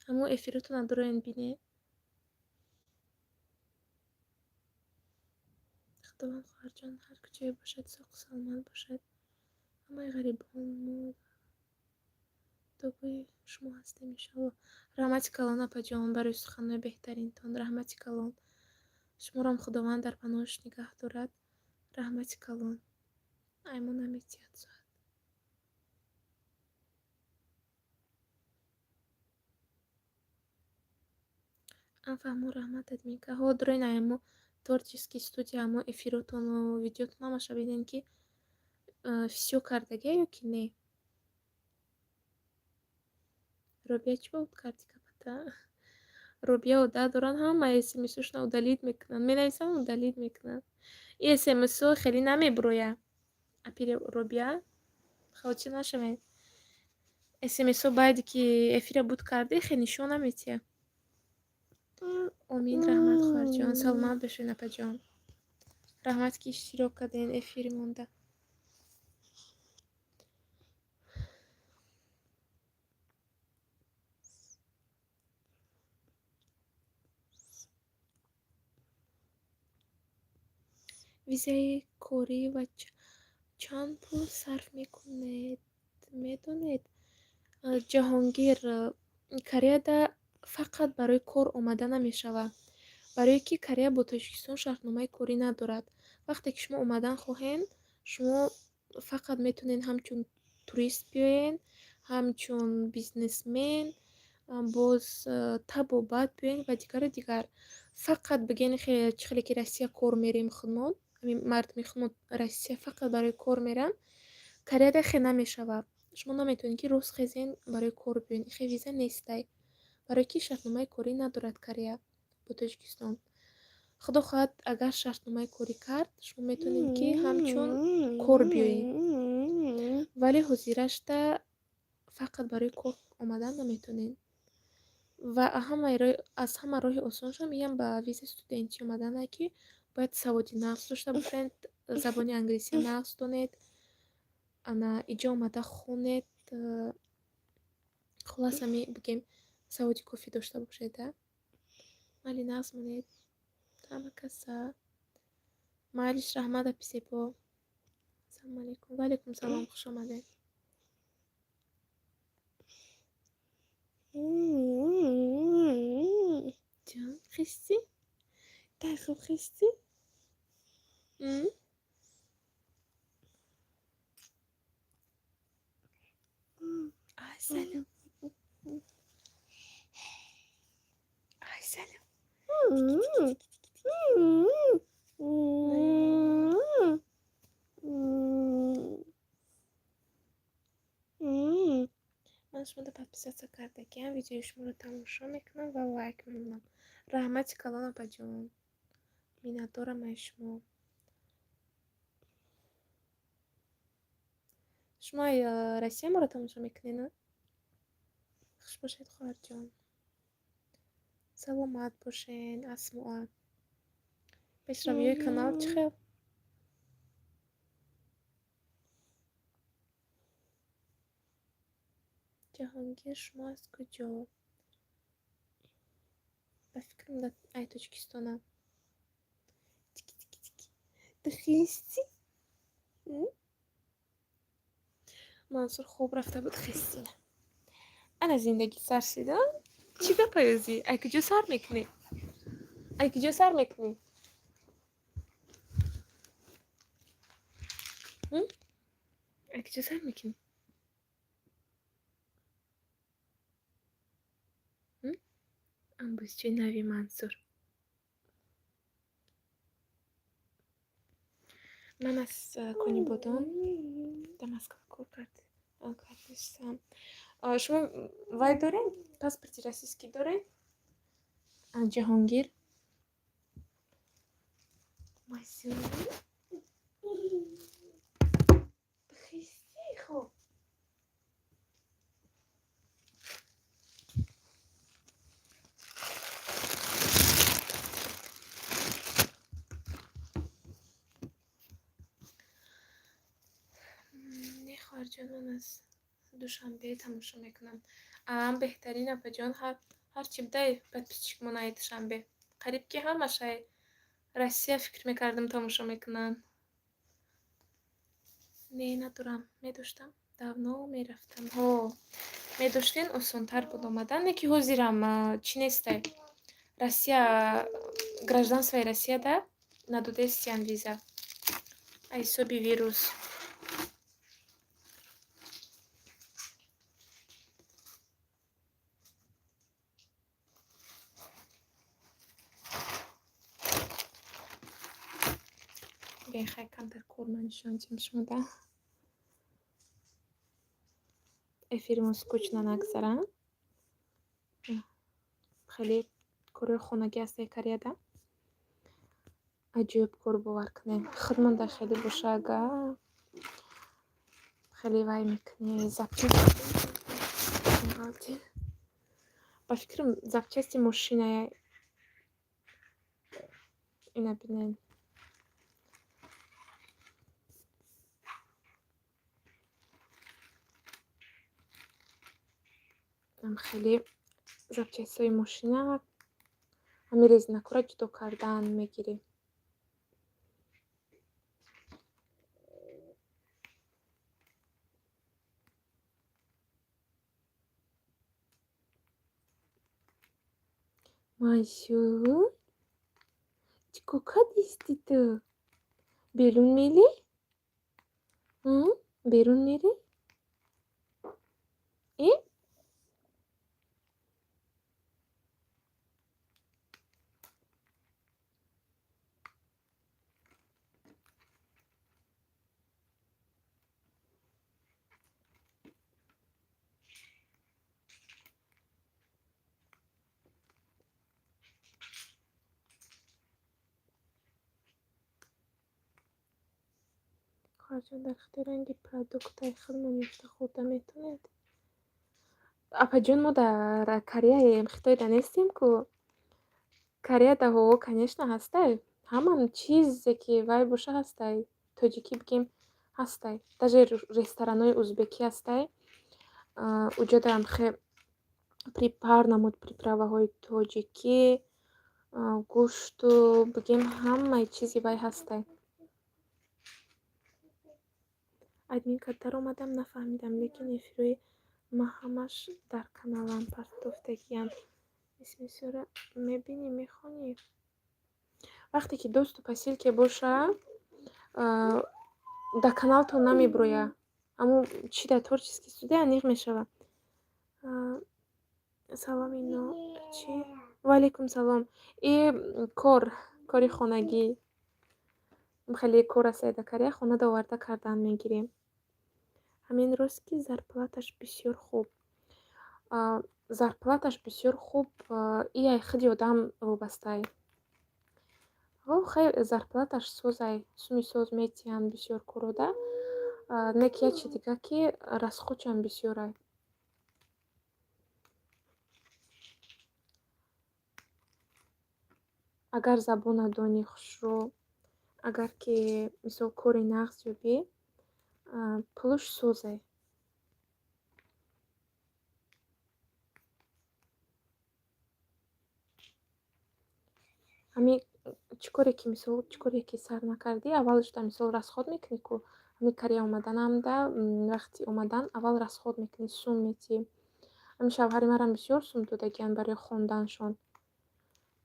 Ҳамон эфиротона дуроен бине. Худованд хоҳарҷон ҳар куҷое бошад, соғ саломат бошад. ҳамаи ғарибон догои шумо ҳастем иншалло. Раҳмати калон апаҷон барои суханҳои беҳтаринтон. Раҳмати калон. Шуморам худованд дар паноҳиш нигаҳ дорад. Раҳмати калон. Аймон наметиҳад соат. Анфаҳмо раҳматат мека. Ҳо дуроин аймо творческий студия, амо эфиротону видеотон ҳамаша бинен ки всё кардагия ё ки не. робия чӣ буд карди капата? робия ода доран ҳама смсошна удалит мекунанд. Менависанд удалит мекунанд. И смсо хеле намебуроя. Апи робия хавчи нашавед. смсо баъди ки эфира буд карди хе нишон наметия. Омин раҳмат хоҳарҷон. Саломат бошед апаҷон. Раҳмат ки иштирок карден эфири монда. визаи корӣ ва чанд пул сарф мекунед? Медонед ҷаҳонгир Кореяда фақат барои кор омада намешавад, барое ки Корея бо Тоҷикистон шартномаи корӣ надорад. Вақте ки шумо омадан хоҳен, шумо фақат метонен ҳамчун турист биёен, ҳамчун бизнесмен, боз табобат биёен ва дигару дигар. Фақат бигӯен чӣ хеле ки Россия кор мерем худмон, ҳамин мардуми худмон Россия фақат барои кор меран, Кореяда хе намешавад. Шумо наметавонед ки рӯз хезен барои кор биёен. Ихе виза нестай. Барое ки шартномаи корӣ надорад Корея бо Тоҷикистон. Худо хоҳад, агар шартномаи корӣ кард, шумо метавонед ки ҳамчун кор биёед. Вале ҳозирашта фақат барои кор омадан наметавонед. Ва аз ҳама роҳи осоншам иям ба визаи студентӣ омадане, ки бояд саводи нағз дошта бошед, забони англиси нағз донед, иҷо омада хонед, хулас ҳами бигем саводи кофӣ дошта бошед. Майли нағз монед. Ҳама каса. Майлиш раҳмат апи зебо. Ассалому алайкум. Ва алайкум салом. Хуш омадед. Ҷон, хисти? Тай хуб хисти? Ай салом. Ай салом. ман шуморо подписатсия кардагиам, видеои шуморо тамошо мекунам ва лайк мемонам. Раҳмати калон апаҷон. Миннатдорам аз шумо. шумо Россия моро тамошо мекунед? хуш бошед хоҳарҷон. саломат бошен. асмоат. пешравиёи канал чӣ хел? ҷаҳонгир, шумо аз куҷо? ба фикрам ай Тоҷикистонам. Ту хисти? мансур хоб рафта буд хисти. ана зиндагӣ саршида? чӣ гапа ёзӣ? Ай куҷо сар мекунӣ? Ай куҷо сар мекунӣ? Ай куҷо сар мекунӣ? амбӯзчӯи нави Мансур. ман аз кӯни бодон да Москва кор кардистам. шумо вай доред? Паспорти российский доред? Ҷаҳонгир. Масюр. Хисти хоб. не хоҳарҷон, ман аз душанбе тамошо мекунам. беҳтарин апаҷон, ҳарчи бдай подписчик монаи душанбе. қариб ки ҳамашай Россия фикр мекардам тамошо мекунан. не надорам. медоштам давно мерафтам. медоштен осонтар буд омадан. Не ки ҳозирам чӣ нестай. Россия гражданствои Россияда надодестиян виза. ай ҳисоби вирус. хай камтар корманишон ҷим шуда. эфиримон скучно нагзарад. хеле кори хонагӣ аст Кореяда. аҷоиб кор бовар кунем. худмонда хеле боша ага. хеле вай мекунем. запчасти. ба фикрам запчасти мошина ина бинен. хеле запчастиҳои мошина ҳамин резинакора ҷудо кардан мегирем. Мансур, чиқоқад исти ту? Берун мери? Берун мери? خواهرجان در اختیار ранги продуктаи худмон мефтахуда метавонед. Апаҷон, мо дар Кореяем, Хитоида нестем ку. Кореяда ҳо, конечно, ҳастай. Ҳаман чизе, ки вай боша, ҳастай. Тоҷикӣ бигем ҳастай. Даже ресторанои узбекӣ ҳастай. Уҷодам хе припар намуд приправаҳои тоҷикӣ, гӯшту бигем ҳамаи чизи вай ҳастай. Админка даромадам, нафаҳмидам, лекин эфирои ма ҳамаш дар каналам партофтагиам. Исми сура мебинӣ, мехонӣ. Вақте ки досту посилка боша, да каналтон намеброя. Аммо чи дар творческий студия аниқ мешава. Салом, ино чи? Ваалейкум салом. Кори хонагӣ. Хеле кор аст дар Корея, хона доварда кардан мегирем. Ҳамин рост, ки зарплаташ бисёр хуб. Зарплаташ бисёр хуб, ияй хеле одам вобастае. Хай зарплаташ созай, суми соз метиҳанд бисёр корода. Нек я чи дига, ки расходчам бисёрай. Агар забона донӣ хушрӯ, агар ки мисол кори нағз ёбӣ, пулуш созай. Ҳамин чӣ коре ки сар накардӣ, аввалошда мисол расход мекунӣ ку. Ҳамин Корея омаданамда, вақти омадан аввал расход мекунӣ, сум метиҳӣ. Ҳамин шавҳари марам бисёр сум додагиянд барои хонданшон.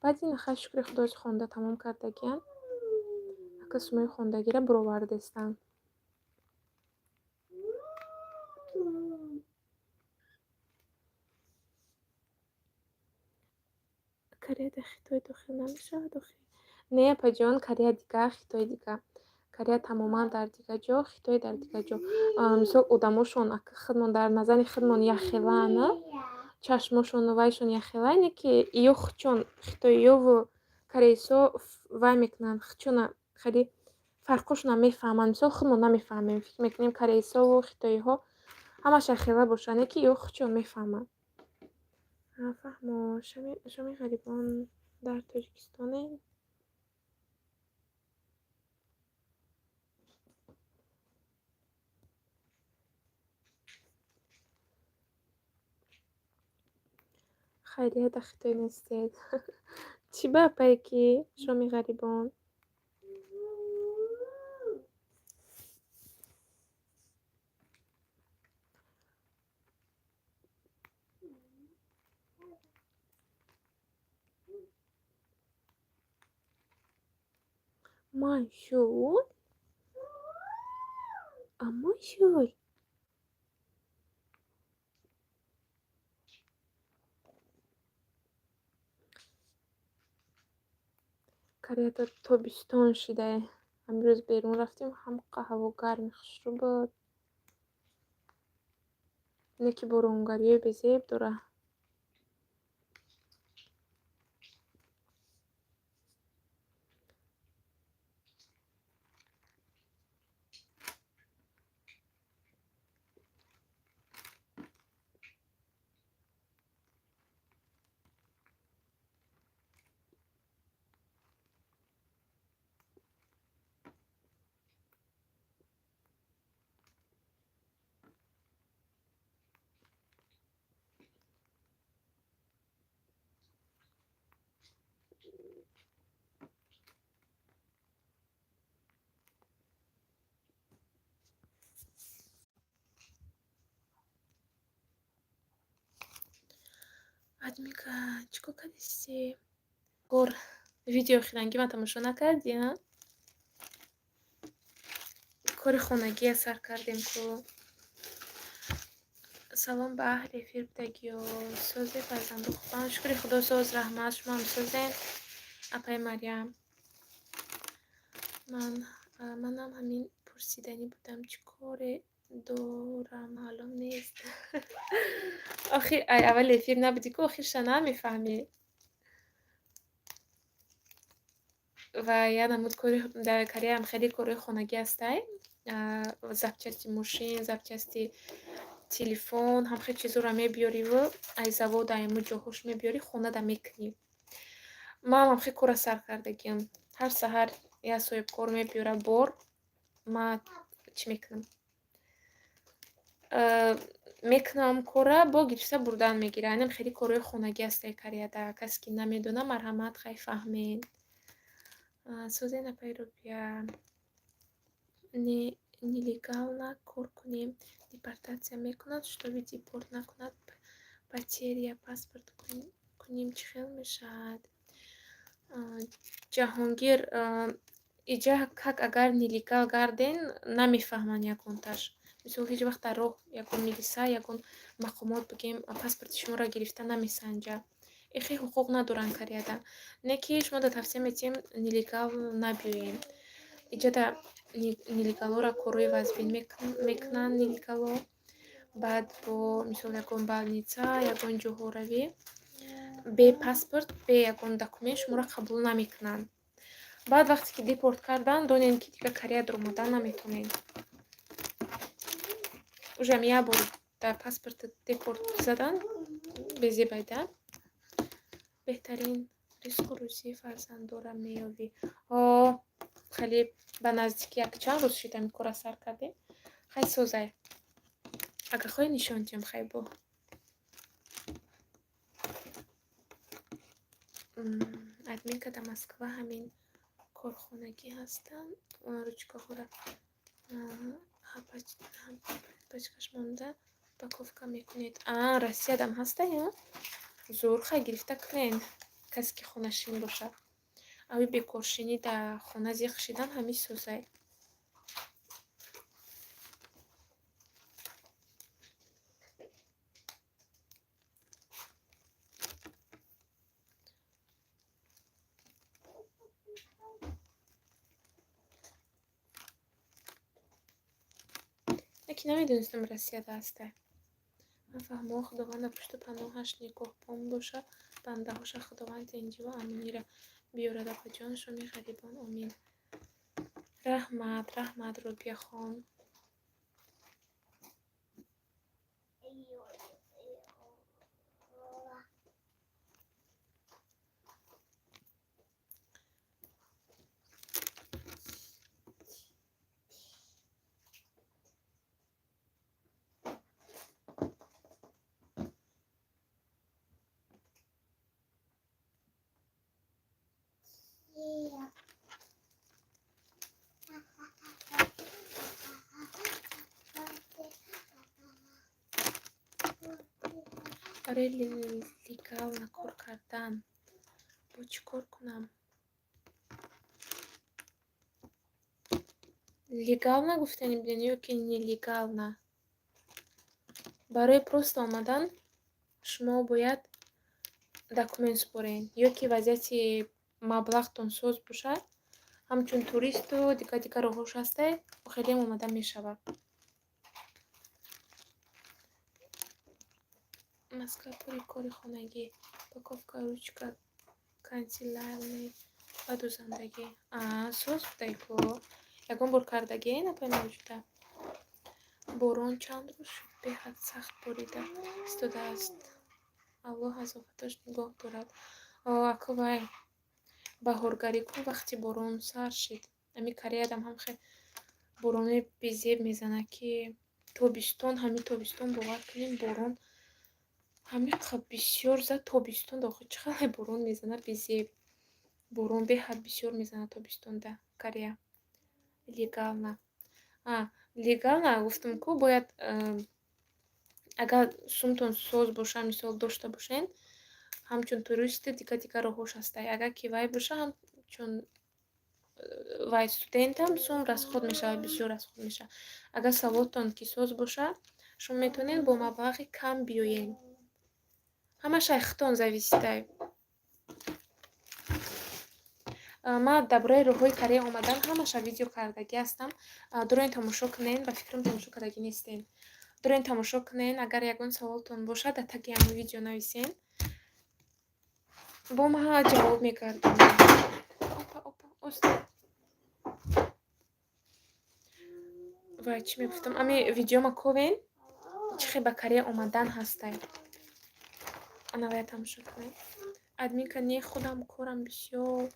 Баъди хай шукри худоёст, хонда тамом кардагиянд. Ака сумаи хондагиро баровардестанд. Кореяда Хитой дохил намешавад охир? Не, апаҷон, Корея дига, Хитой дига. Корея тамоман дар дига ҷо, Хитой дар дига ҷо. Мисол одамошон худмон дар назани худмон яхелаана, чашмошон вайшон яхелай, не ки ё хучон хитоиёву кореисо вай мекунанд. Хучона хеле фарқошонам мефаҳманд. Мисол худмон намефаҳмем. Фикр мекунем кореисову хитоиҳо ҳамаш яхела бошанд, не ки ё хучон мефаҳманд. Фаҳмо, шоми ғарибон дар Тоҷикистонем? Хайрия, дар Хитой нестед. Чӣ бапае ки шоми ғарибон? Мансур? Мансур? Кореяда тобистон шуда. Амрӯз берун рафтим, ҳамқа ҳаво гарми хушрӯ буд. Не ки боронгарии безеб дора. Адмика чӣ кор кардисӣ? Гор видео хиранги ма тамошо накардӣ? کار خانگی سر کردیم که سلام به اهل افیر بودگی و سوزی فرزند خوبان شکر خدا سوز رحمت شما هم سوزین اپای مریم منم همین پرسیدنی بودم چی کار دارم معلوم نیست آخر اول افیر نبودی که آخرش نمیفهمی و یادم بود کاری در کاری هم خیلی کاری خانگی هسته запчасти ماشین запчасти телефон ҳам хеле чизоро мебиёриву аз завода ему ҷоҳош мебиёри хонада мекунӣ. Ман ҳам хеле кора сар кардагиам. Ҳар саҳар я соҳибкор мебиёра бор. Ман чӣ мекунам? Мекунам кора бо гирифта бурдан мегира. Янем хеле кораи хонагӣ аст карияда. Касе ки намедона марҳамат хай фаҳмед. Сӯзена пайробия нелегально кор кунем. Депортация мекунад, чтобы депорт накунад, потеря паспорт куним чӣ хел мешавад? Ҷаҳонгир иҷа как агар нелегал гарден намефаҳманд ягонташ. Мисол ҳеҷ вақт дар роҳ ягон милиса ягон мақомот бигем паспорти шуморо гирифта намесанҷа. Эхе ҳуқуқ надоранд карияда. Не ки шумо да тавсия метиҳем нелегал набиёем. Иҷа да нелегалора корои вазбин мекунанд нелегало. Баъд бо мисол ягон балница ягон ҷоҳо равӣ бе паспорт бе ягон документ шуморо қабул намекунанд. Баъд вақте ки депорт кардан донем ки дига корея дар наметонем. Ужам як бор дар паспорти депорт задан безебайда беҳтарин ризқу рӯзии фарзанддора меёвӣ. Хеле ба наздики якчанд рӯз шида кора сар кардем. Хай сӯзай. Агар хоҳӣ нишон диҳам хай бо. Админка да Москва ҳамин корхонагӣ ҳастанд. Ручкаҳоро пачкаш монда упаковка мекунед. Россиядам ҳаста ё? Зур хай гирифта кунен. Касе ки хонашин бошад. Ави бекоршинӣ дар хона зиқ шидан ҳамин сӯзай. Яки намедонистам Россияда ҳаста. Ман фаҳмо худованда пушту паноҳаш нигоҳбон боша. Бандаҳоша худованд зинҷи ва амониро биёрада ба ҷон шуми ғарибон. Амин. Раҳмат Робияхон. برای لگال کار کردن با چی کار کنم؟ لگال نگفتنی بدین یا که نلگال نه. برای پروست آمدن شما باید داکومنت سپارین یا که وضعیت مبلغتون سوز باشد همچون توریست و دیگه راهوش هسته و خیلی آمدن می شود. Москва пури кори хонагӣ упаковка ручка канцелярный ва дузандагӣ. Сӯз будай ку ягон бор кардагӣ напай мавҷуда. Борон чанд рӯз шуд беҳад сахт борида истодааст. Аллоҳ аз офатош нигоҳ дорад. Акувай баҳоргарӣ кун вақти борон сар шид. Ами кореядам ҳам хеле боронои безеб мезанад ки тобистон ҳамин тобистон бовар кунем борон ҳамиқа бисёр зад тобистон дохил чӣ хеле борон мезанад безеб. Борон беҳад бисёр мезанад тобистонда Корея. Легально. Легально гуфтам ку бояд агар сумтон соз боша мисол дошта бошен ҳамчун туристи дига роҳуш ҳастай. Агар ки вай боша, ҳамчун вай студентам сум расход мешавад, бисёр расход мешавад. Агар саводтон кисоз боша, шумо метавонед бо маблағи кам биёед. Ҳамаш айхтон зависитай. ман дар бораи роҳҳои Корея омадан ҳамаша видео кардагӣ ҳастам. Дуроин тамошо кунен, ба фикрам тамошо кардагӣ нестен. Дуроин тамошо кунен, агар ягон саволтон бошад, дар таги ҳамин видео нависен. Бо ман ҷавоб мегардонам. Вай чӣ мегуфтам? Ами видеома ковен, чӣ хел ба Корея омадан ҳастай. Анавая тамошо кунен. Админка не худам корам бисёр.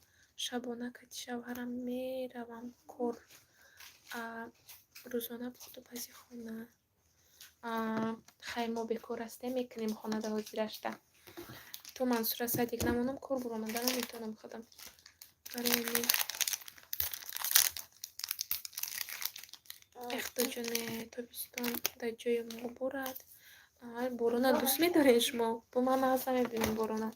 Шабона кати шавҳарам меравам кор. Рӯзона худупазӣ хона. Хай мо бекор ҳастем, мекунем хонада ҳозирашта. То Мансура садик намонам, кор буромада наметавонам худам. Барои эхтоҷоне тобистон дар ҷои мо борад. Борона дӯст медоред шумо? Бо ман аз намебинем борона.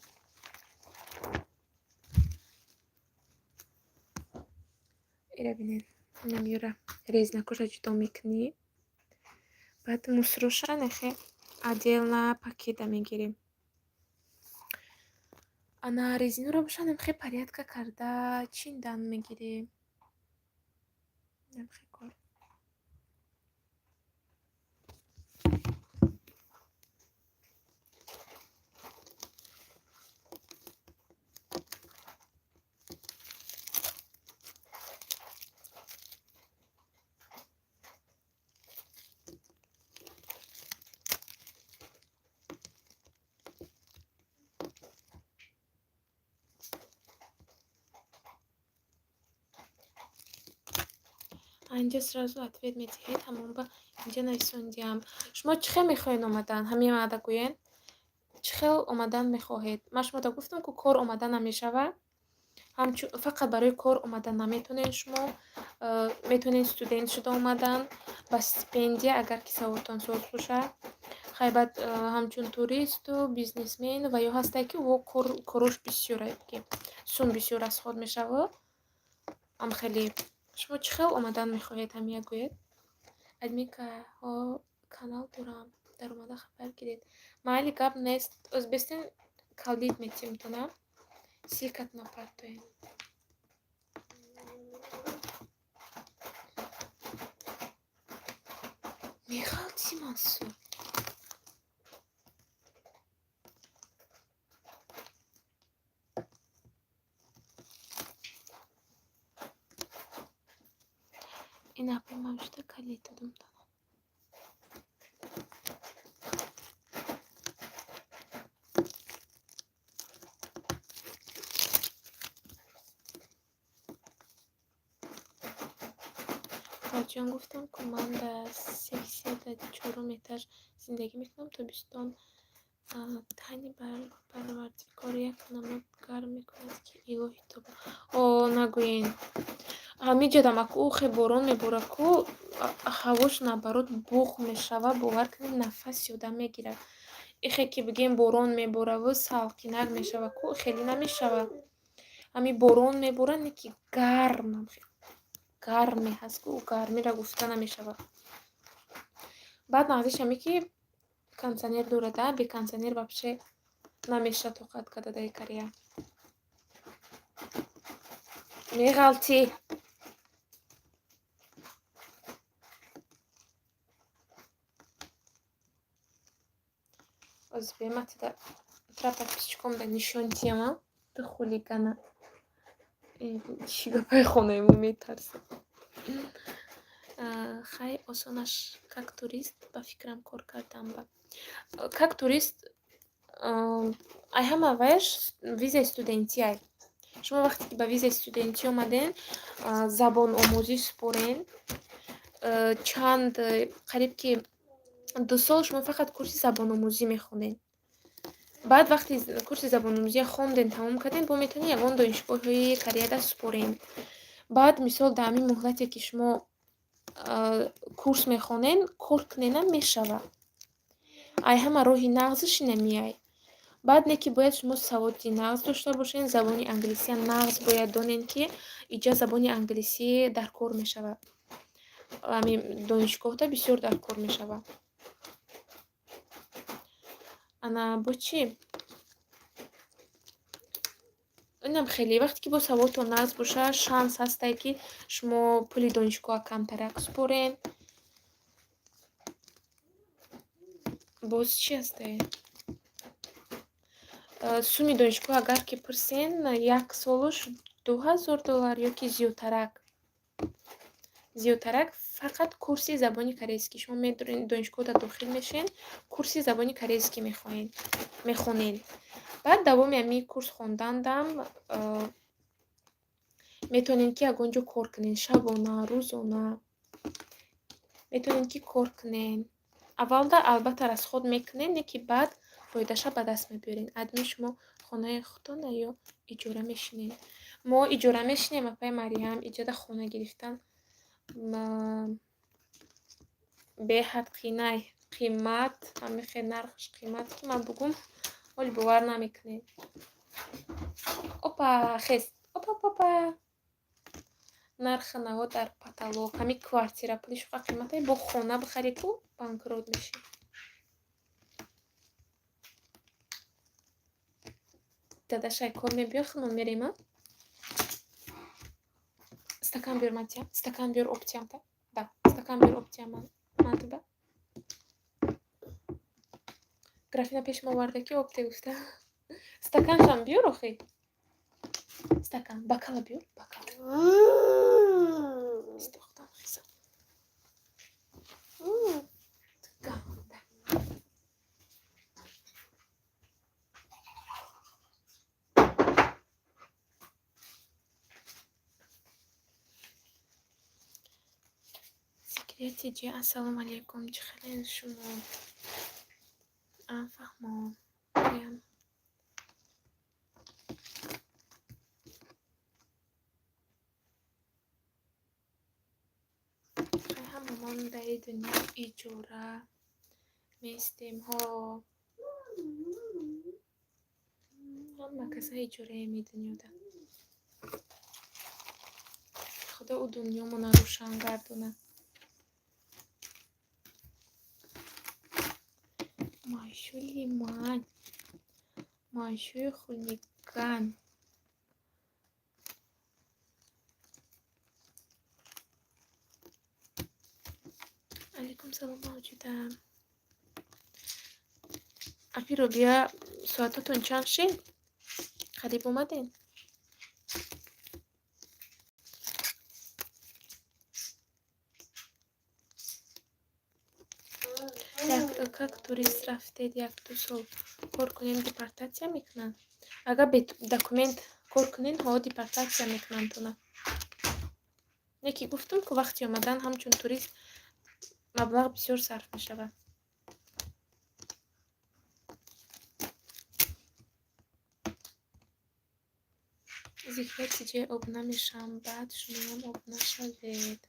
ира бинед. Намёра резнакоша ҷудо мекунӣ. Баъд мусроша нехе отдельно пакета мегирем. Ана резинура боша намхе порядка карда чиндан мегирем. Намхе кор. Инҷа сразу ответ медиҳед, ҳамон ба инҷа нависондиам. Шумо чӣ хел мехоҳед омадан? Ҳамин мада гӯен. Чӣ хел омадан мехоҳед? Ман шумода гуфтам, ку кор омадан намешавад. Фақат барои кор омадан наметонед шумо. Метавонед студент шуда омадан ба стипендия, агар ки саводтон соз боша. Хайбат ҳамчун туристу бизнесмен ва ё ҳастае ки во корош бисёре, ки сум бисёр расход мешавад. Ам хеле шумо чӣ хел омадан мехоҳед? Ҳамия гӯед. Админка канал дорам. Дар омада хабар гиред. Майли гап нест. Өзбекистон калдит метимтонам. Силкат напартоем. Мехалти Мансур. این اپی موجوده کلیت دادم دارم. بچه‌ام گفتم که من در سکسی در 4 etaج زندگی میکنم. تابستان تنی پروردگار یک نماد میکند که الهی تو نگوین. ҳамиҷа дамаку хе борон мебора ку ҳавош наоборот буғ мешава, бовар кунед нафаси одам мегирад. Ихе ки бигем борон мебораву салқинак мешава ку хеле намешава. Ҳами борон мебора не ки гарме ҳаст ку гармира гуфта намешава. баъд нағзиш ҳами ки кондиционер дорада, бе кондиционер вообще намеша тоқат карда дар Корея. меғалти Озбемати да трапачком да нишонтияма ты хулигана. Чига пайхонаему метарсам. Хай осонаш как турист ба фикрам кор кардам ба. Как турист ай ҳама вайш визаи студентӣ ай. Шумо вақте ки ба визаи студентӣ омаден, забон омӯзӣ супорен. Чанд қариб ки 2 сол шумо фақат курси забономӯзӣ мехонед. баъд вақти курси забономӯзӣ хонден, тамом карден, бо метавонед ягон донишгоҳҳои Кореяда супорен. баъд мисол дар ҳамин муҳлате ки шумо курс мехонен, кор куненам мешава. Ай ҳама роҳи нағзиши намиай. баъд не ки бояд шумо саводи нағз дошта бошед, забони англисия нағз бояд донед, ки иҷа забони англисӣ дар кор мешавад. Ҳамин донишгоҳда бисёр дар кор мешавад. Ана бо чӣ? Инам хеле вақте ки бо саводтон нағз бошад, шанс ҳастае, ки шумо пули донишгоҳа камтарак супорен. Боз чӣ ҳастае? Суми донишгоҳ агар ки пурсен, як солуш $2000 ё ки зиёдтарак. Зиёдтарак фақат курси забони корейскӣ. Шумо медуред донишгоҳда дохил мешен, курси забони корейскӣ мехонен. Баъд давоми ҳамин курс хондандам метавонед ки ягон ҷо кор кунед. Шабона, рӯзона метавонед ки кор кунед. Аввалда албатта расход мекунед, не ки баъд фоидаша ба даст мебиёред. Адми шумо хонаи худтона ё иҷора мешинед? Мо иҷора мешинем, апай Мариям. Иҷода хона гирифтан беҳад қимат, ҳамин хел нархш қимат, ки ман бугум ҳоли бовар намекунед. Опа, хез. Опа. Нархи наво дар потолок. Ҳамин квартира пулиш ва қиматае. Бо хона бихарӣ ку банкрот мешӣ. Дадашай кор мебиёр, ханум мерем а? Стакан биёр Матя. Стакан биёр обтиам та. Да, стакан биёр обтиам мантуба. Графина пешим оварда ки об тегуфта. Стаканшам биёр охи. Стакан, бокала биёр, бокала. Истохтам хизам. Секрети ҷи, ассалому алайкум. Чӣ хелен шумо? Фаҳмо. Мариям. Ҳамамон дар дунё иҷора меистем ҳо. Ҳама каса иҷораем ин дунёда. Худо у дунёмона рӯшан гардонад. Майшули ман. Майшуи хулиган. алейкум салом мавҷудам. Афиро бия, соататон чанд шед? Қариб омаден? Как турист рафтед 1-2 сол кор кунем, депортатсия мекунанд? Агар бе документ кор кунен, ҳо депортатсия мекунанд тона. Не ки гуфтум ки вақти омадан ҳамчун турист маблағ бисёр сарф мешавад. Зикрати ҷе об намешам, баъд шумоям об нашавед.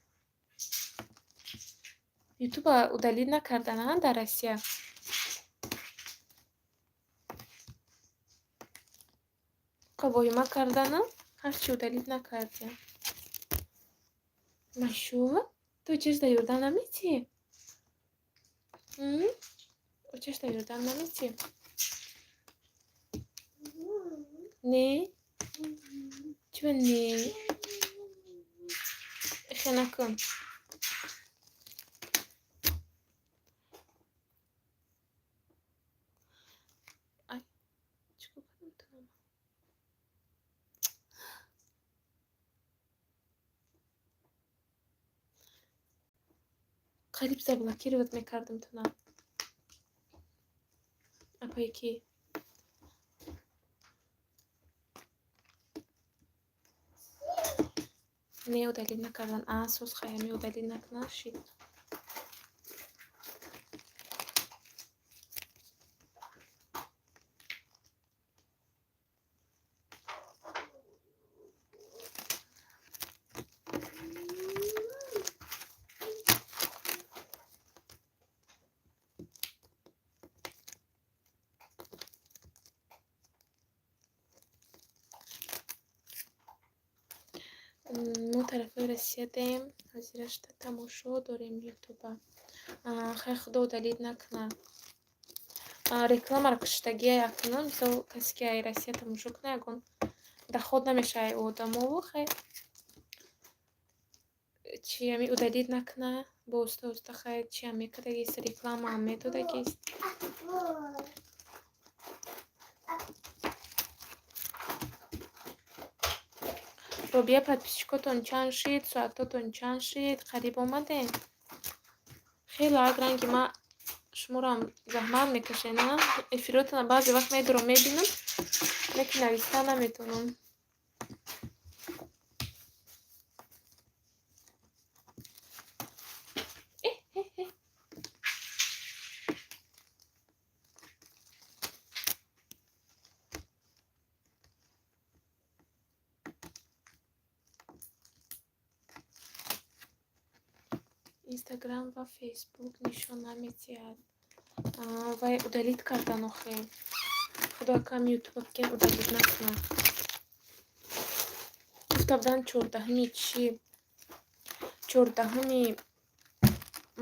ютуба удалид накардананд дар Россия? Қавоима карданам, ҳарчи удалид накардем. Машу, ту чеш да ёрдам наметӣ? Чеш да ёрдам наметӣ? Не? Чӯ не? Эхе накун. Ай, чикор кардам? қариб заблокировать мекардам тунам. Апои ки? Не удалид накардан. Асос хаями удалид накунад шид. мо тарафои Россиядаем, ҳозирашта тамошо дорем ютуба. Хай худо удалид накна. Рекламаро кашидагия якунам, мисол касе ки ай Россия тамошо куна, ягон даход намеша ай одамову хай чи ами удалид накна, бо уста хай чи ам мекардагист, реклама ам медодагист. робия подписчикотон чанд шид, соатотон чанд шид, қариб омадем. хеле агранги ма шуморам заҳмат мекашена, эфиротона баъзе вақт медурам мебинам, лекин нависта наметавонам. Инстаграм ва Фейсбук нишон наметиҳад. Вай удалид кардан охе. Худо кам ютуба бигем удалид накунад. Гуфта буданд 14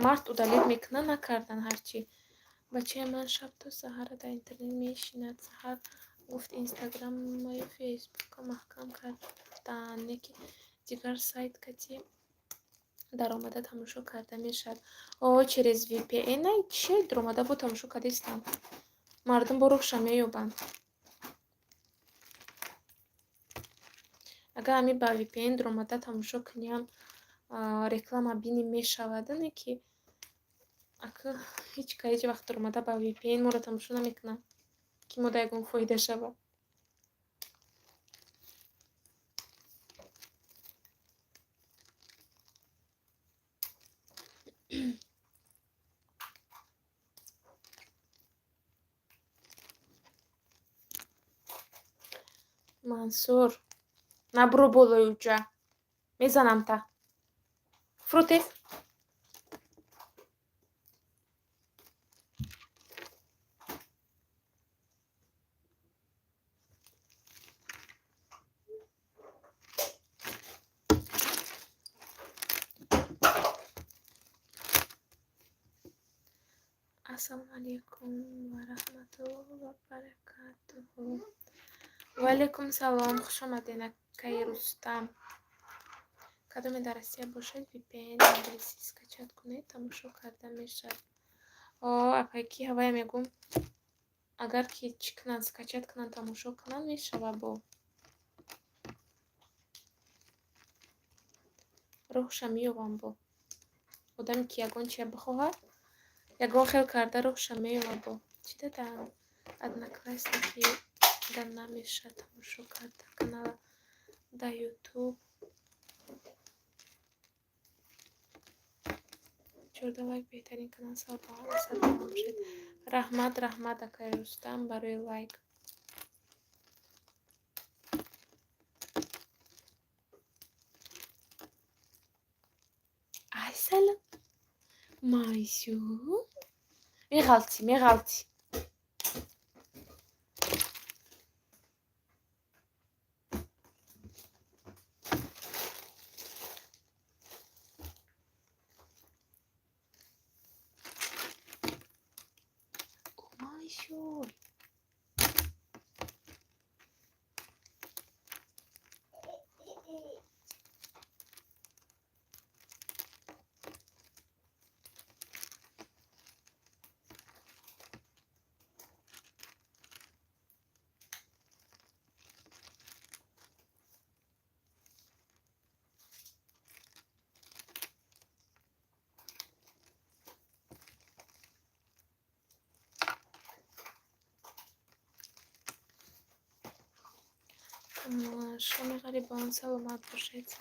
март удалид мекунад, накардан ҳарчи. Бачаи ман шаб то саҳар дар интернет мешинад. Саҳар гуфт инстаграмаю фейсбука маҳкам кардан, неки дигар сайт кати даромада тамошо карда мешавад. Через VPN чи даромада бо тамошо кардистанд. Мардум бо рӯша меёбанд. Агар ами ба VPN даромада тамошо куням, реклама биним мешавад, неки ака ҳеҷ вақт даромада ба VPN моро тамошо намекунад, ки мо да ягон фоида шавад. Мансур, набро болои уҷа. Мезанамта. Фрутес. Ассалому алейкум ва раҳматуллоҳи ва баракатуҳу. Ва алейкум салом. Хуш омадед акаи Рустам. Кадоме дар Россия бошед, VPN англиси скачат кунед, тамошо карда мешавад. Акайки ҳавая мегум, агар ки чӣ кунанд, скачат кунанд, тамошо кунанд, мешава бо роҳша меёбам. Бо одаме ки ягон чия бихоҳад, ягон хел карда роҳша меёбад. Бо чӣ дадам? Одноклассники дар намеша тамошо карда канала дар ютуб. 14 лайк беҳтарин канал салом шед. Раҳмат акай Рустам барои лайк. Ай салом. Майсюр. Меғалти. Майсюр. شما غریبان سلامت باشید.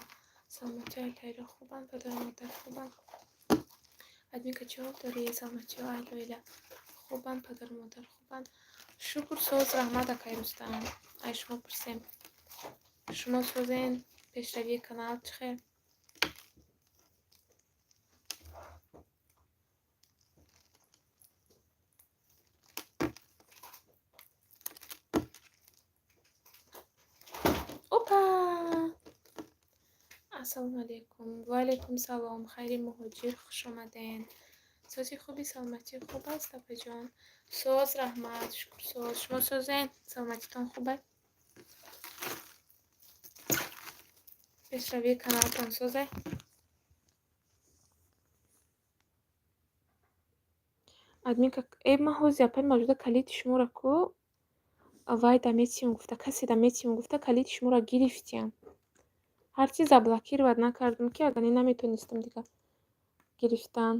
سلامتی علیه خوبن، پدر مادر خوبن. ادمی که جواب داری سلامتی علیه خوبن، پدر مادر خوبن. شکر سوز رحمت اکای رستم. ای شما پرسیم شما سوزین پیشروی کانال چخیر؟ اوپا السلام علیکم. و علیکم سلام. خیلی مهاجر خوش آمدین. سازی خوبی؟ سلامتی خوب است تپه جان؟ ساز رحمت شکر ساز. شما سازین؟ سلامتیتان خوبه؟ بشنوی کانالتان سازه؟ ادمین که ای محوزی اپل موجوده کلید شما را کو وای даметиум гуфта касе даметиум гуфта калиди шуморо гирифтиян. ҳарчи заблокировать накардам ки агани наметонистам дига гирифтан.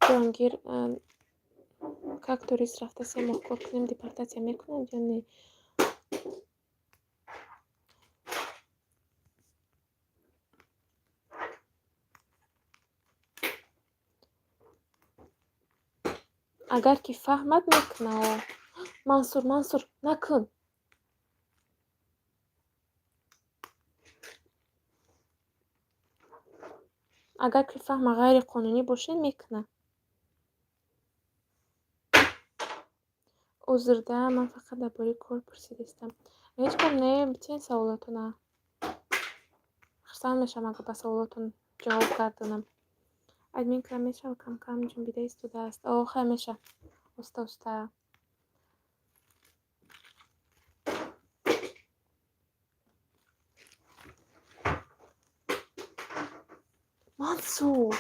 ҷоҳонгир как турист рафта 3 моҳ кор кунем депортатсия мекунанд ё не? агар ки фаҳмад мекуна. мансур накун. агар ки фаҳма ғайриқонунӣ бошад мекуна. узрда ман фақат дар бораи кор пурсидистам. ҳеҷ кам не битин саволотона. хурсанд мешавам агар ба саволотон ҷавоб гардонам. админ кам мешава кам кам ҷунбида истодааст. хай меша оста оста. мансур